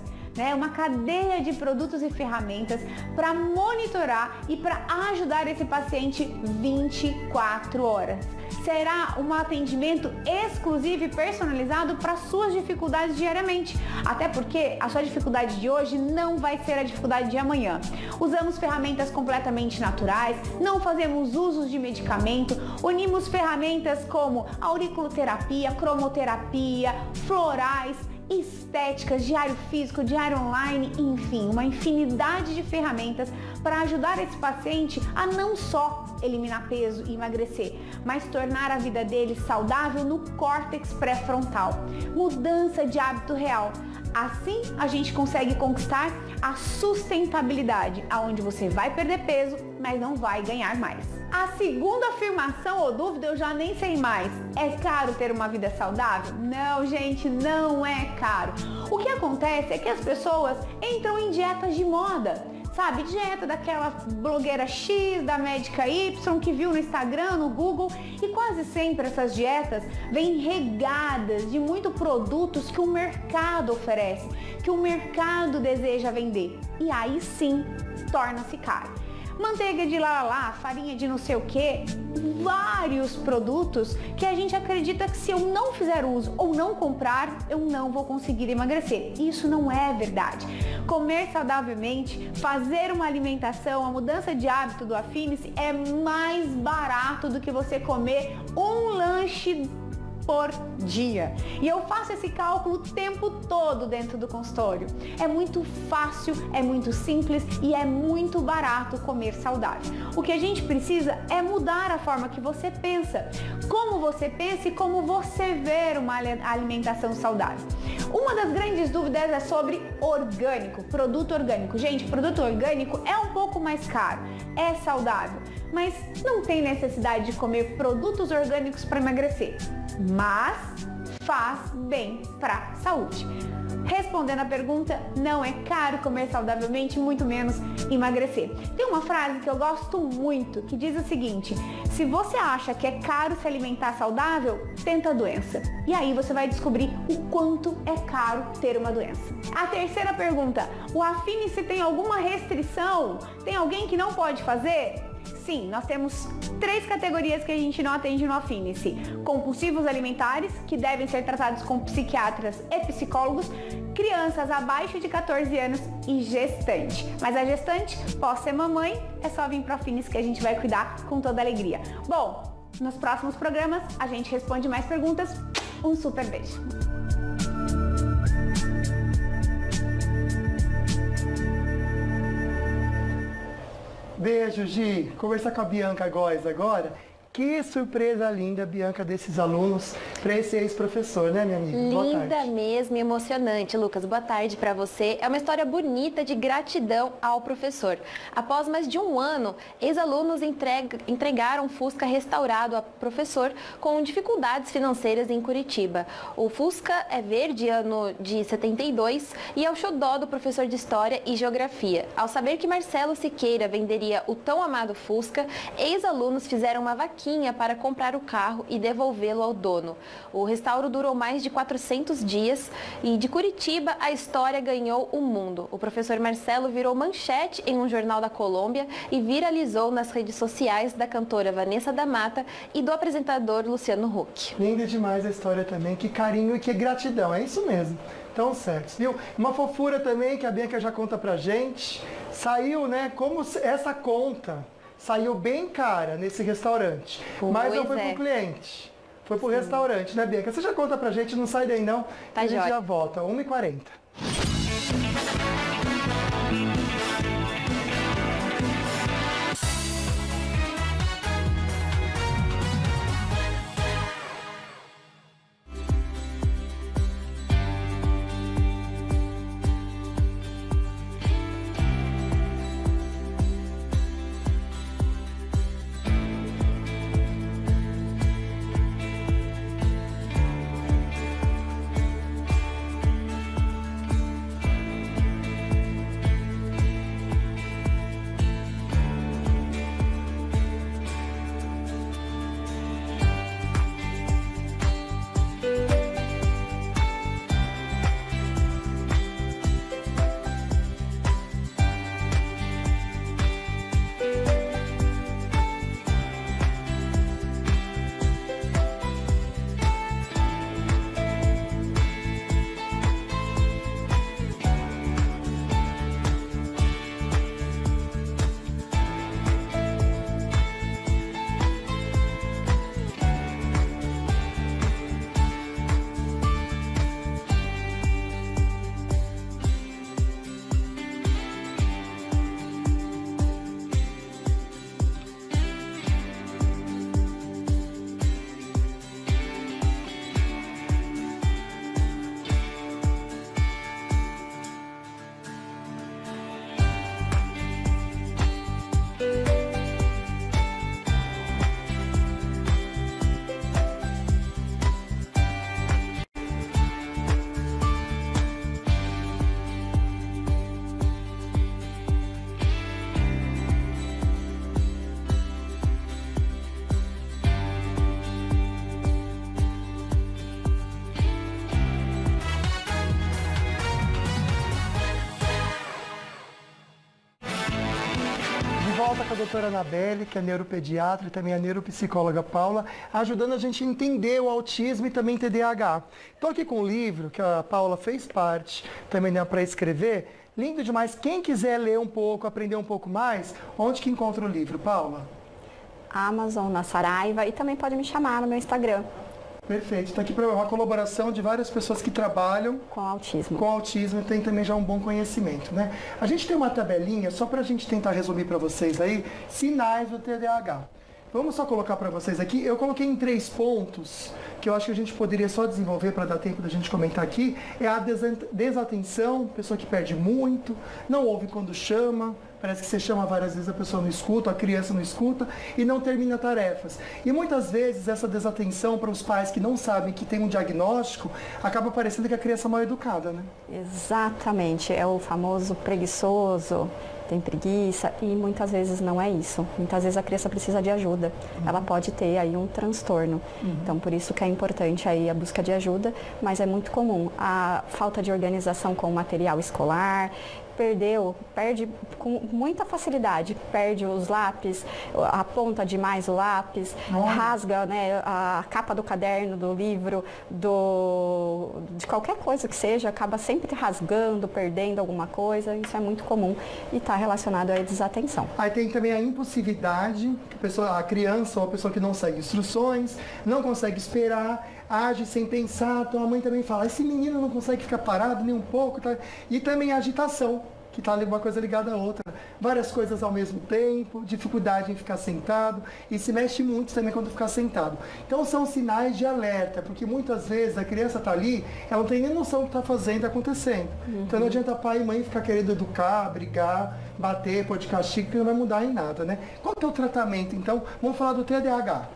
Speaker 17: uma cadeia de produtos e ferramentas para monitorar e para ajudar esse paciente 24 horas. será um atendimento exclusivo e personalizado para suas dificuldades diariamente. Até porque a sua dificuldade de hoje não vai ser a dificuldade de amanhã. Usamos ferramentas completamente naturais, não fazemos uso de medicamento, unimos ferramentas como auriculoterapia, cromoterapia, florais, estéticas, diário físico, diário online, enfim, uma infinidade de ferramentas para ajudar esse paciente a não só eliminar peso e emagrecer, mas tornar a vida dele saudável no córtex pré-frontal. Mudança de hábito real. Assim, a gente consegue conquistar a sustentabilidade, aonde você vai perder peso, mas não vai ganhar mais. A segunda afirmação ou dúvida eu já nem sei mais. É caro ter uma vida saudável? Não, gente, não é caro. O que acontece é que as pessoas entram em dietas de moda. Sabe, dieta daquela blogueira X, da médica Y, que viu no Instagram, no Google, e quase sempre essas dietas vêm regadas de muitos produtos que o mercado oferece, que o mercado deseja vender. E aí sim, torna-se caro. Manteiga de lalá, farinha de não sei o que, vários produtos que a gente acredita que se eu não fizer uso ou não comprar, eu não vou conseguir emagrecer. Isso não é verdade. Comer saudavelmente, fazer uma alimentação, a mudança de hábito do Affinice é mais barato do que você comer um lanche por dia. E eu faço esse cálculo o tempo todo dentro do consultório. É muito fácil, é muito simples e é muito barato comer saudável. O que a gente precisa é mudar a forma que você pensa, como você pensa e como você vê uma alimentação saudável. Uma das grandes dúvidas é sobre orgânico, produto orgânico. Gente, produto orgânico é um pouco mais caro, é saudável, mas não tem necessidade de comer produtos orgânicos para emagrecer, mas faz bem para a saúde. Respondendo a pergunta, não é caro comer saudavelmente, muito menos emagrecer. Tem uma frase que eu gosto muito, que diz o seguinte: se você acha que é caro se alimentar saudável, tenta a doença. E aí você vai descobrir o quanto é caro ter uma doença. A terceira pergunta, o Affinice tem alguma restrição? Tem alguém que não pode fazer? Sim, nós temos 3 categorias que a gente não atende no Affinice. Compulsivos alimentares, que devem ser tratados com psiquiatras e psicólogos, crianças abaixo de 14 anos e gestante. Mas a gestante, pode ser mamãe, é só vir para o Affinice que a gente vai cuidar com toda alegria. Bom, nos próximos programas a gente responde mais perguntas. Um super beijo!
Speaker 1: Beijo, Gi. Conversar com a Bianca Góes agora. Que surpresa linda, Bianca, desses alunos para esse ex-professor, né, minha amiga? Boa tarde.
Speaker 19: Linda mesmo e emocionante, Lucas. Boa tarde para você. É uma história bonita de gratidão ao professor. Após mais de um ano, ex-alunos entregaram um Fusca restaurado ao professor com dificuldades financeiras em Curitiba. O Fusca é verde, ano de 72, e é o xodó do professor de História e Geografia. Ao saber que Marcelo Siqueira venderia o tão amado Fusca, ex-alunos fizeram uma vaquinha para comprar o carro e devolvê-lo ao dono. O restauro durou mais de 400 dias e de Curitiba a história ganhou o mundo. O professor Marcelo virou manchete em um jornal da Colômbia e viralizou nas redes sociais da cantora Vanessa da Mata e do apresentador Luciano Huck.
Speaker 1: Linda demais a história também, que carinho e que gratidão, é isso mesmo. Tão certo, viu? Uma fofura também que a Bianca já conta pra gente. Saiu, né, como essa conta saiu bem cara nesse restaurante, mas não foi pro cliente, foi pro restaurante, né, Bianca? Você já conta pra gente, não sai daí não,
Speaker 19: tá,
Speaker 1: a gente já volta, 1h40. doutora Anabelle, que é neuropediatra, e também a neuropsicóloga Paula, ajudando a gente a entender o autismo e também TDAH. Estou aqui com um livro que a Paula fez parte, também para escrever. Lindo demais. Quem quiser ler um pouco, aprender um pouco mais, onde que encontra o livro, Paula?
Speaker 5: Amazon, na Saraiva, e também pode me chamar no meu Instagram.
Speaker 1: Perfeito. Está aqui para uma colaboração de várias pessoas que trabalham
Speaker 5: com autismo.
Speaker 1: Com autismo e tem também já um bom conhecimento, né? A gente tem uma tabelinha, só para a gente tentar resumir para vocês aí, sinais do TDAH. Vamos só colocar para vocês aqui. Eu coloquei em 3 pontos, que eu acho que a gente poderia só desenvolver para dar tempo da gente comentar aqui. É a desatenção, pessoa que perde muito, não ouve quando chama, parece que você chama várias vezes, a pessoa não escuta, a criança não escuta e não termina tarefas. E muitas vezes essa desatenção para os pais que não sabem que tem um diagnóstico, acaba parecendo que a criança é mal educada, né?
Speaker 5: Exatamente, é o famoso preguiçoso, tem preguiça, e muitas vezes não é isso. Muitas vezes a criança precisa de ajuda. Ela pode ter aí um transtorno. Então, por isso que é importante aí a busca de ajuda, mas é muito comum a falta de organização com o material escolar, perde com muita facilidade, perde os lápis, aponta demais o lápis, rasga, né, a capa do caderno, do livro, de qualquer coisa que seja, acaba sempre rasgando, perdendo alguma coisa, isso é muito comum e está relacionado à desatenção.
Speaker 1: Aí tem também a impulsividade, a criança ou a pessoa que não segue instruções, não consegue esperar, age sem pensar, então a mãe também fala, esse menino não consegue ficar parado nem um pouco, tá? E também a agitação, que está uma coisa ligada à outra. Várias coisas ao mesmo tempo, dificuldade em ficar sentado e se mexe muito também quando ficar sentado. Então são sinais de alerta, porque muitas vezes a criança está ali, ela não tem nem noção do que está fazendo, acontecendo. Então não adianta pai e mãe ficar querendo educar, brigar, bater, pôr de castigo, que não vai mudar em nada, né? Qual que é o tratamento? Então, vamos falar do TDAH.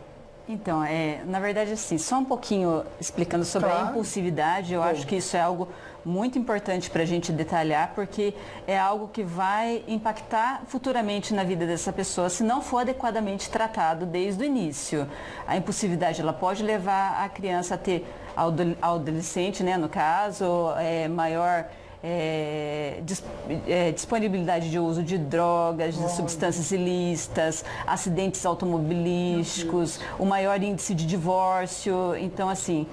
Speaker 4: Então, na verdade, assim, só um pouquinho explicando sobre a impulsividade, eu acho que isso é algo muito importante para a gente detalhar, porque é algo que vai impactar futuramente na vida dessa pessoa, se não for adequadamente tratado desde o início. A impulsividade, ela pode levar a criança a ter, ao adolescente, né, no caso, maior disponibilidade de uso de drogas, de substâncias ilícitas, acidentes automobilísticos, o maior índice de divórcio. Então, assim,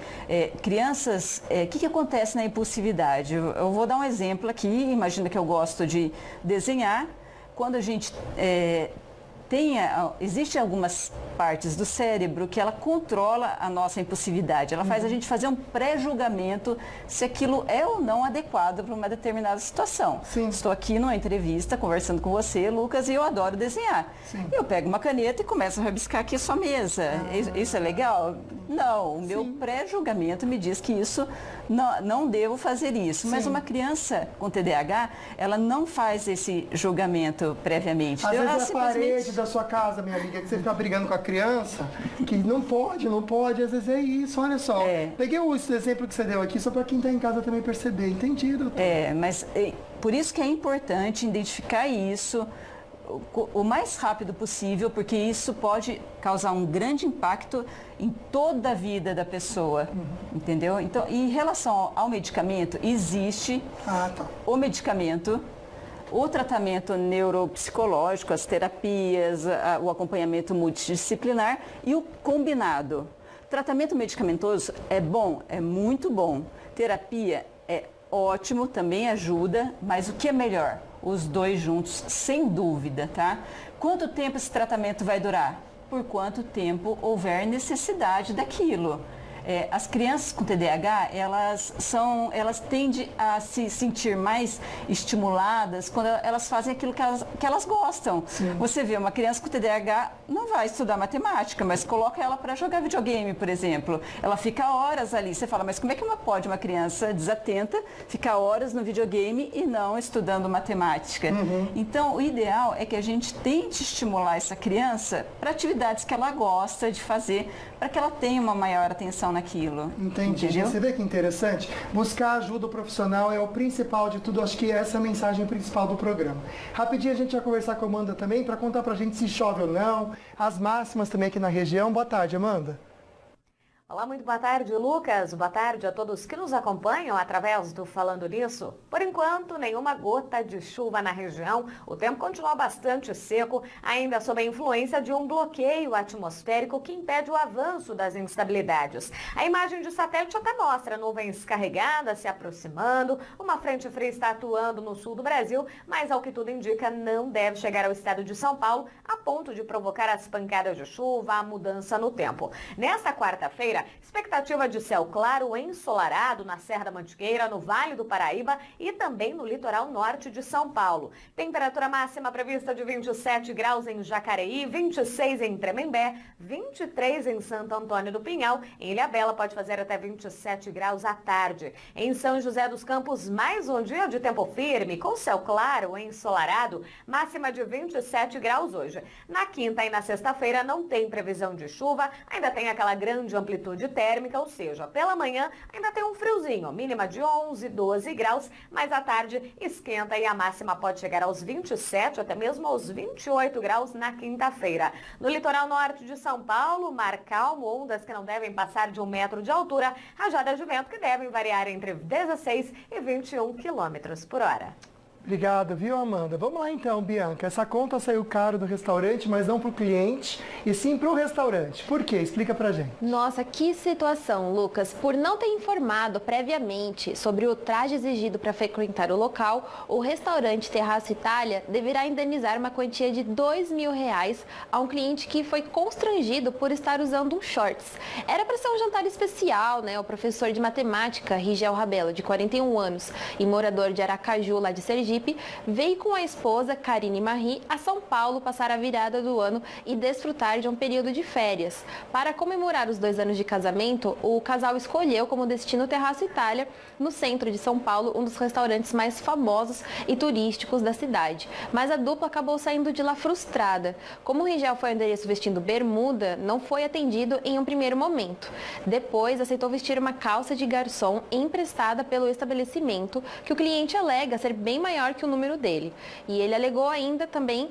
Speaker 4: crianças, o que acontece na impulsividade? Eu vou dar um exemplo aqui, imagina que eu gosto de desenhar. Quando a gente existem algumas partes do cérebro que ela controla a nossa impulsividade. Ela faz a gente fazer um pré-julgamento se aquilo é ou não adequado para uma determinada situação. Sim. Estou aqui numa entrevista conversando com você, Lucas, e eu adoro desenhar. Sim. Eu pego uma caneta e começo a rabiscar aqui a sua mesa. Isso é legal? Não, o meu pré-julgamento me diz que isso não devo fazer isso. Sim. Mas uma criança com TDAH, ela não faz esse julgamento previamente.
Speaker 1: Às vezes é a parede da sua casa, minha amiga, que você fica brigando com a criança, que não pode, às vezes é isso, olha só. Peguei esse exemplo que você deu aqui, só para quem está em casa também perceber, entendido?
Speaker 4: Mas por isso que é importante identificar isso o mais rápido possível, porque isso pode causar um grande impacto em toda a vida da pessoa, entendeu? Então, em relação ao medicamento, existe o medicamento, o tratamento neuropsicológico, as terapias, o acompanhamento multidisciplinar e o combinado. Tratamento medicamentoso é bom, é muito bom. Terapia é ótimo, também ajuda, mas o que é melhor? Os dois juntos, sem dúvida, tá? Quanto tempo esse tratamento vai durar? Por quanto tempo houver necessidade daquilo. As crianças com TDAH, elas tendem a se sentir mais estimuladas quando elas fazem aquilo que elas gostam. Sim. Você vê, uma criança com TDAH não vai estudar matemática, mas coloca ela para jogar videogame, por exemplo. Ela fica horas ali. Você fala, mas como é que uma criança desatenta ficar horas no videogame e não estudando matemática? Então, o ideal é que a gente tente estimular essa criança para atividades que ela gosta de fazer, para que ela tenha uma maior atenção naquilo.
Speaker 1: Entendi.
Speaker 4: Entendeu?
Speaker 1: Você vê que interessante? Buscar ajuda profissional é o principal de tudo. Acho que essa é a mensagem principal do programa. Rapidinho a gente vai conversar com a Amanda também para contar pra gente se chove ou não, as máximas também aqui na região. Boa tarde, Amanda.
Speaker 20: Olá, muito boa tarde, Lucas. Boa tarde a todos que nos acompanham através do Falando Nisso. Por enquanto, nenhuma gota de chuva na região. O tempo continua bastante seco, ainda sob a influência de um bloqueio atmosférico que impede o avanço das instabilidades. A imagem de satélite até mostra nuvens carregadas se aproximando. Uma frente fria está atuando no sul do Brasil, mas ao que tudo indica, não deve chegar ao estado de São Paulo a ponto de provocar as pancadas de chuva, a mudança no tempo. Nesta quarta-feira, expectativa de céu claro ensolarado na Serra da Mantiqueira, no Vale do Paraíba e também no litoral norte de São Paulo. Temperatura máxima prevista de 27 graus em Jacareí, 26 em Tremembé, 23 em Santo Antônio do Pinhal. Em Ilhabela pode fazer até 27 graus à tarde. Em São José dos Campos, mais um dia de tempo firme, com céu claro ensolarado, máxima de 27 graus hoje. Na quinta e na sexta-feira não tem previsão de chuva, ainda tem aquela grande amplitude térmica, ou seja, pela manhã ainda tem um friozinho, mínima de 11, 12 graus, mas à tarde esquenta e a máxima pode chegar aos 27, até mesmo aos 28 graus na quinta-feira. No litoral norte de São Paulo, mar calmo, ondas que não devem passar de 1 metro de altura, rajadas de vento que devem variar entre 16 e 21 quilômetros por hora.
Speaker 1: Obrigado, viu, Amanda? Vamos lá então, Bianca. Essa conta saiu caro do restaurante, mas não para o cliente, e sim para o restaurante. Por quê? Explica pra gente.
Speaker 19: Nossa, que situação, Lucas. Por não ter informado previamente sobre o traje exigido para frequentar o local, o restaurante Terraço Itália deverá indenizar uma quantia de R$2.000 a um cliente que foi constrangido por estar usando um shorts. Era para ser um jantar especial, né? O professor de matemática, Rigel Rabelo, de 41 anos e morador de Aracaju, lá de Sergipe, veio com a esposa, Karine Marie, a São Paulo passar a virada do ano e desfrutar de um período de férias. Para comemorar os 2 anos de casamento, o casal escolheu como destino Terraço Itália, no centro de São Paulo, um dos restaurantes mais famosos e turísticos da cidade. Mas a dupla acabou saindo de lá frustrada. Como o Rigel foi ao endereço vestindo bermuda, não foi atendido em um primeiro momento. Depois, aceitou vestir uma calça de garçom emprestada pelo estabelecimento, que o cliente alega ser bem maior que o número dele. E ele alegou ainda também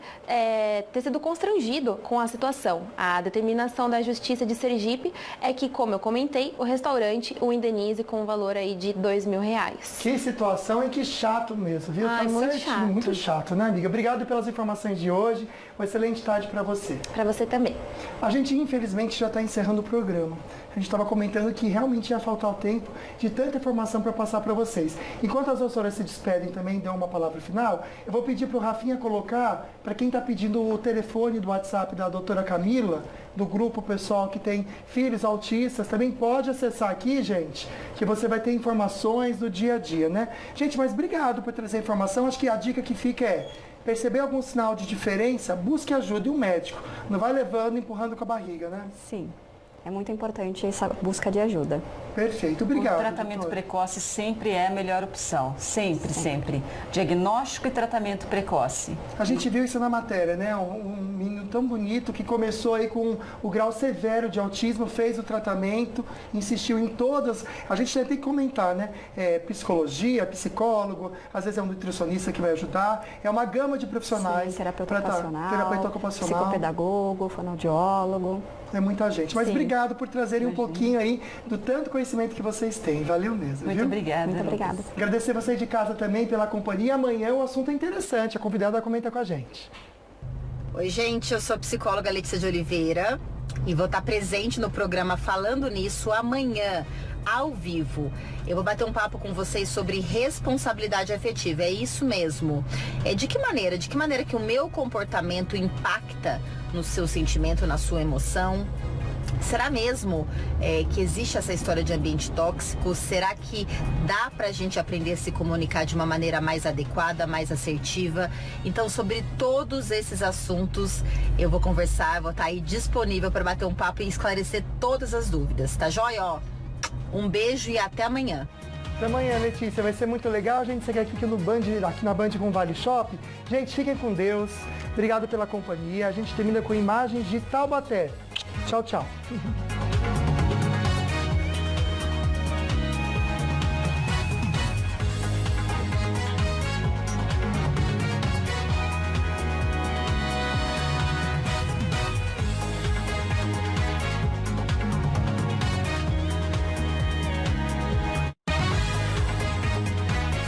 Speaker 19: ter sido constrangido com a situação. A determinação da Justiça de Sergipe é que, como eu comentei, o restaurante o indenize com um valor aí de R$2.000.
Speaker 1: Que situação e que chato mesmo, viu?
Speaker 19: Ai, muito
Speaker 1: certinho,
Speaker 19: chato.
Speaker 1: muito chato, né, amiga? Obrigado pelas informações de hoje. Uma excelente tarde para você.
Speaker 19: Para você também.
Speaker 1: A gente, infelizmente, já está encerrando o programa. A gente estava comentando que realmente ia faltar o tempo de tanta informação para passar para vocês. Enquanto as doutoras se despedem também, dão uma palavra final, eu vou pedir para o Rafinha colocar, para quem está pedindo o telefone do WhatsApp da doutora Camila, do grupo pessoal que tem filhos autistas, também pode acessar aqui, gente, que você vai ter informações do dia a dia, né? Gente, mas obrigado por trazer a informação. Acho que a dica que fica é: perceber algum sinal de diferença, busque ajuda de um médico. Não vai levando, empurrando com a barriga, né?
Speaker 5: Sim. É muito importante essa busca de ajuda.
Speaker 1: Perfeito, obrigado.
Speaker 4: O tratamento precoce sempre é a melhor opção. Sempre, sempre. Diagnóstico e tratamento precoce.
Speaker 1: A gente viu isso na matéria, né? Um menino tão bonito que começou aí com o grau severo de autismo, fez o tratamento, insistiu em todas. A gente tem que comentar, né? Psicologia, psicólogo, às vezes é um nutricionista que vai ajudar. É uma gama de profissionais.
Speaker 5: Sim, terapeuta ocupacional, psicopedagogo, fonoaudiólogo.
Speaker 1: É muita gente. Mas
Speaker 5: Sim.
Speaker 1: obrigado por trazerem um pouquinho aí do tanto conhecimento que vocês têm. Valeu mesmo.
Speaker 4: Muito
Speaker 1: viu?
Speaker 4: obrigada.
Speaker 5: Muito obrigada.
Speaker 1: Agradecer você de casa também pela companhia. Amanhã o assunto é interessante. A convidada comenta com a gente.
Speaker 21: Oi, gente. Eu sou a psicóloga Letícia de Oliveira e vou estar presente no programa Falando Nisso amanhã, ao vivo. Eu vou bater um papo com vocês sobre responsabilidade afetiva. É isso mesmo. De que maneira que o meu comportamento impacta no seu sentimento, na sua emoção? Será mesmo que existe essa história de ambiente tóxico? Será que dá pra gente aprender a se comunicar de uma maneira mais adequada, mais assertiva? Então, sobre todos esses assuntos, eu vou conversar, vou estar aí disponível para bater um papo e esclarecer todas as dúvidas, tá joia? Ó, um beijo e até amanhã.
Speaker 1: Até amanhã, Letícia. Vai ser muito legal. A gente segue aqui na Band com o Vale Shop. Gente, fiquem com Deus. Obrigado pela companhia. A gente termina com imagens de Taubaté. Tchau, tchau.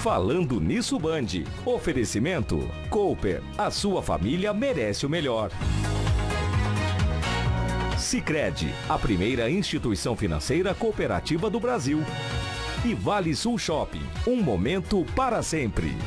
Speaker 3: Falando Nisso Band. Oferecimento Cooper. A sua família merece o melhor. Sicredi, a primeira instituição financeira cooperativa do Brasil. E Vale Sul Shopping. Um momento para sempre.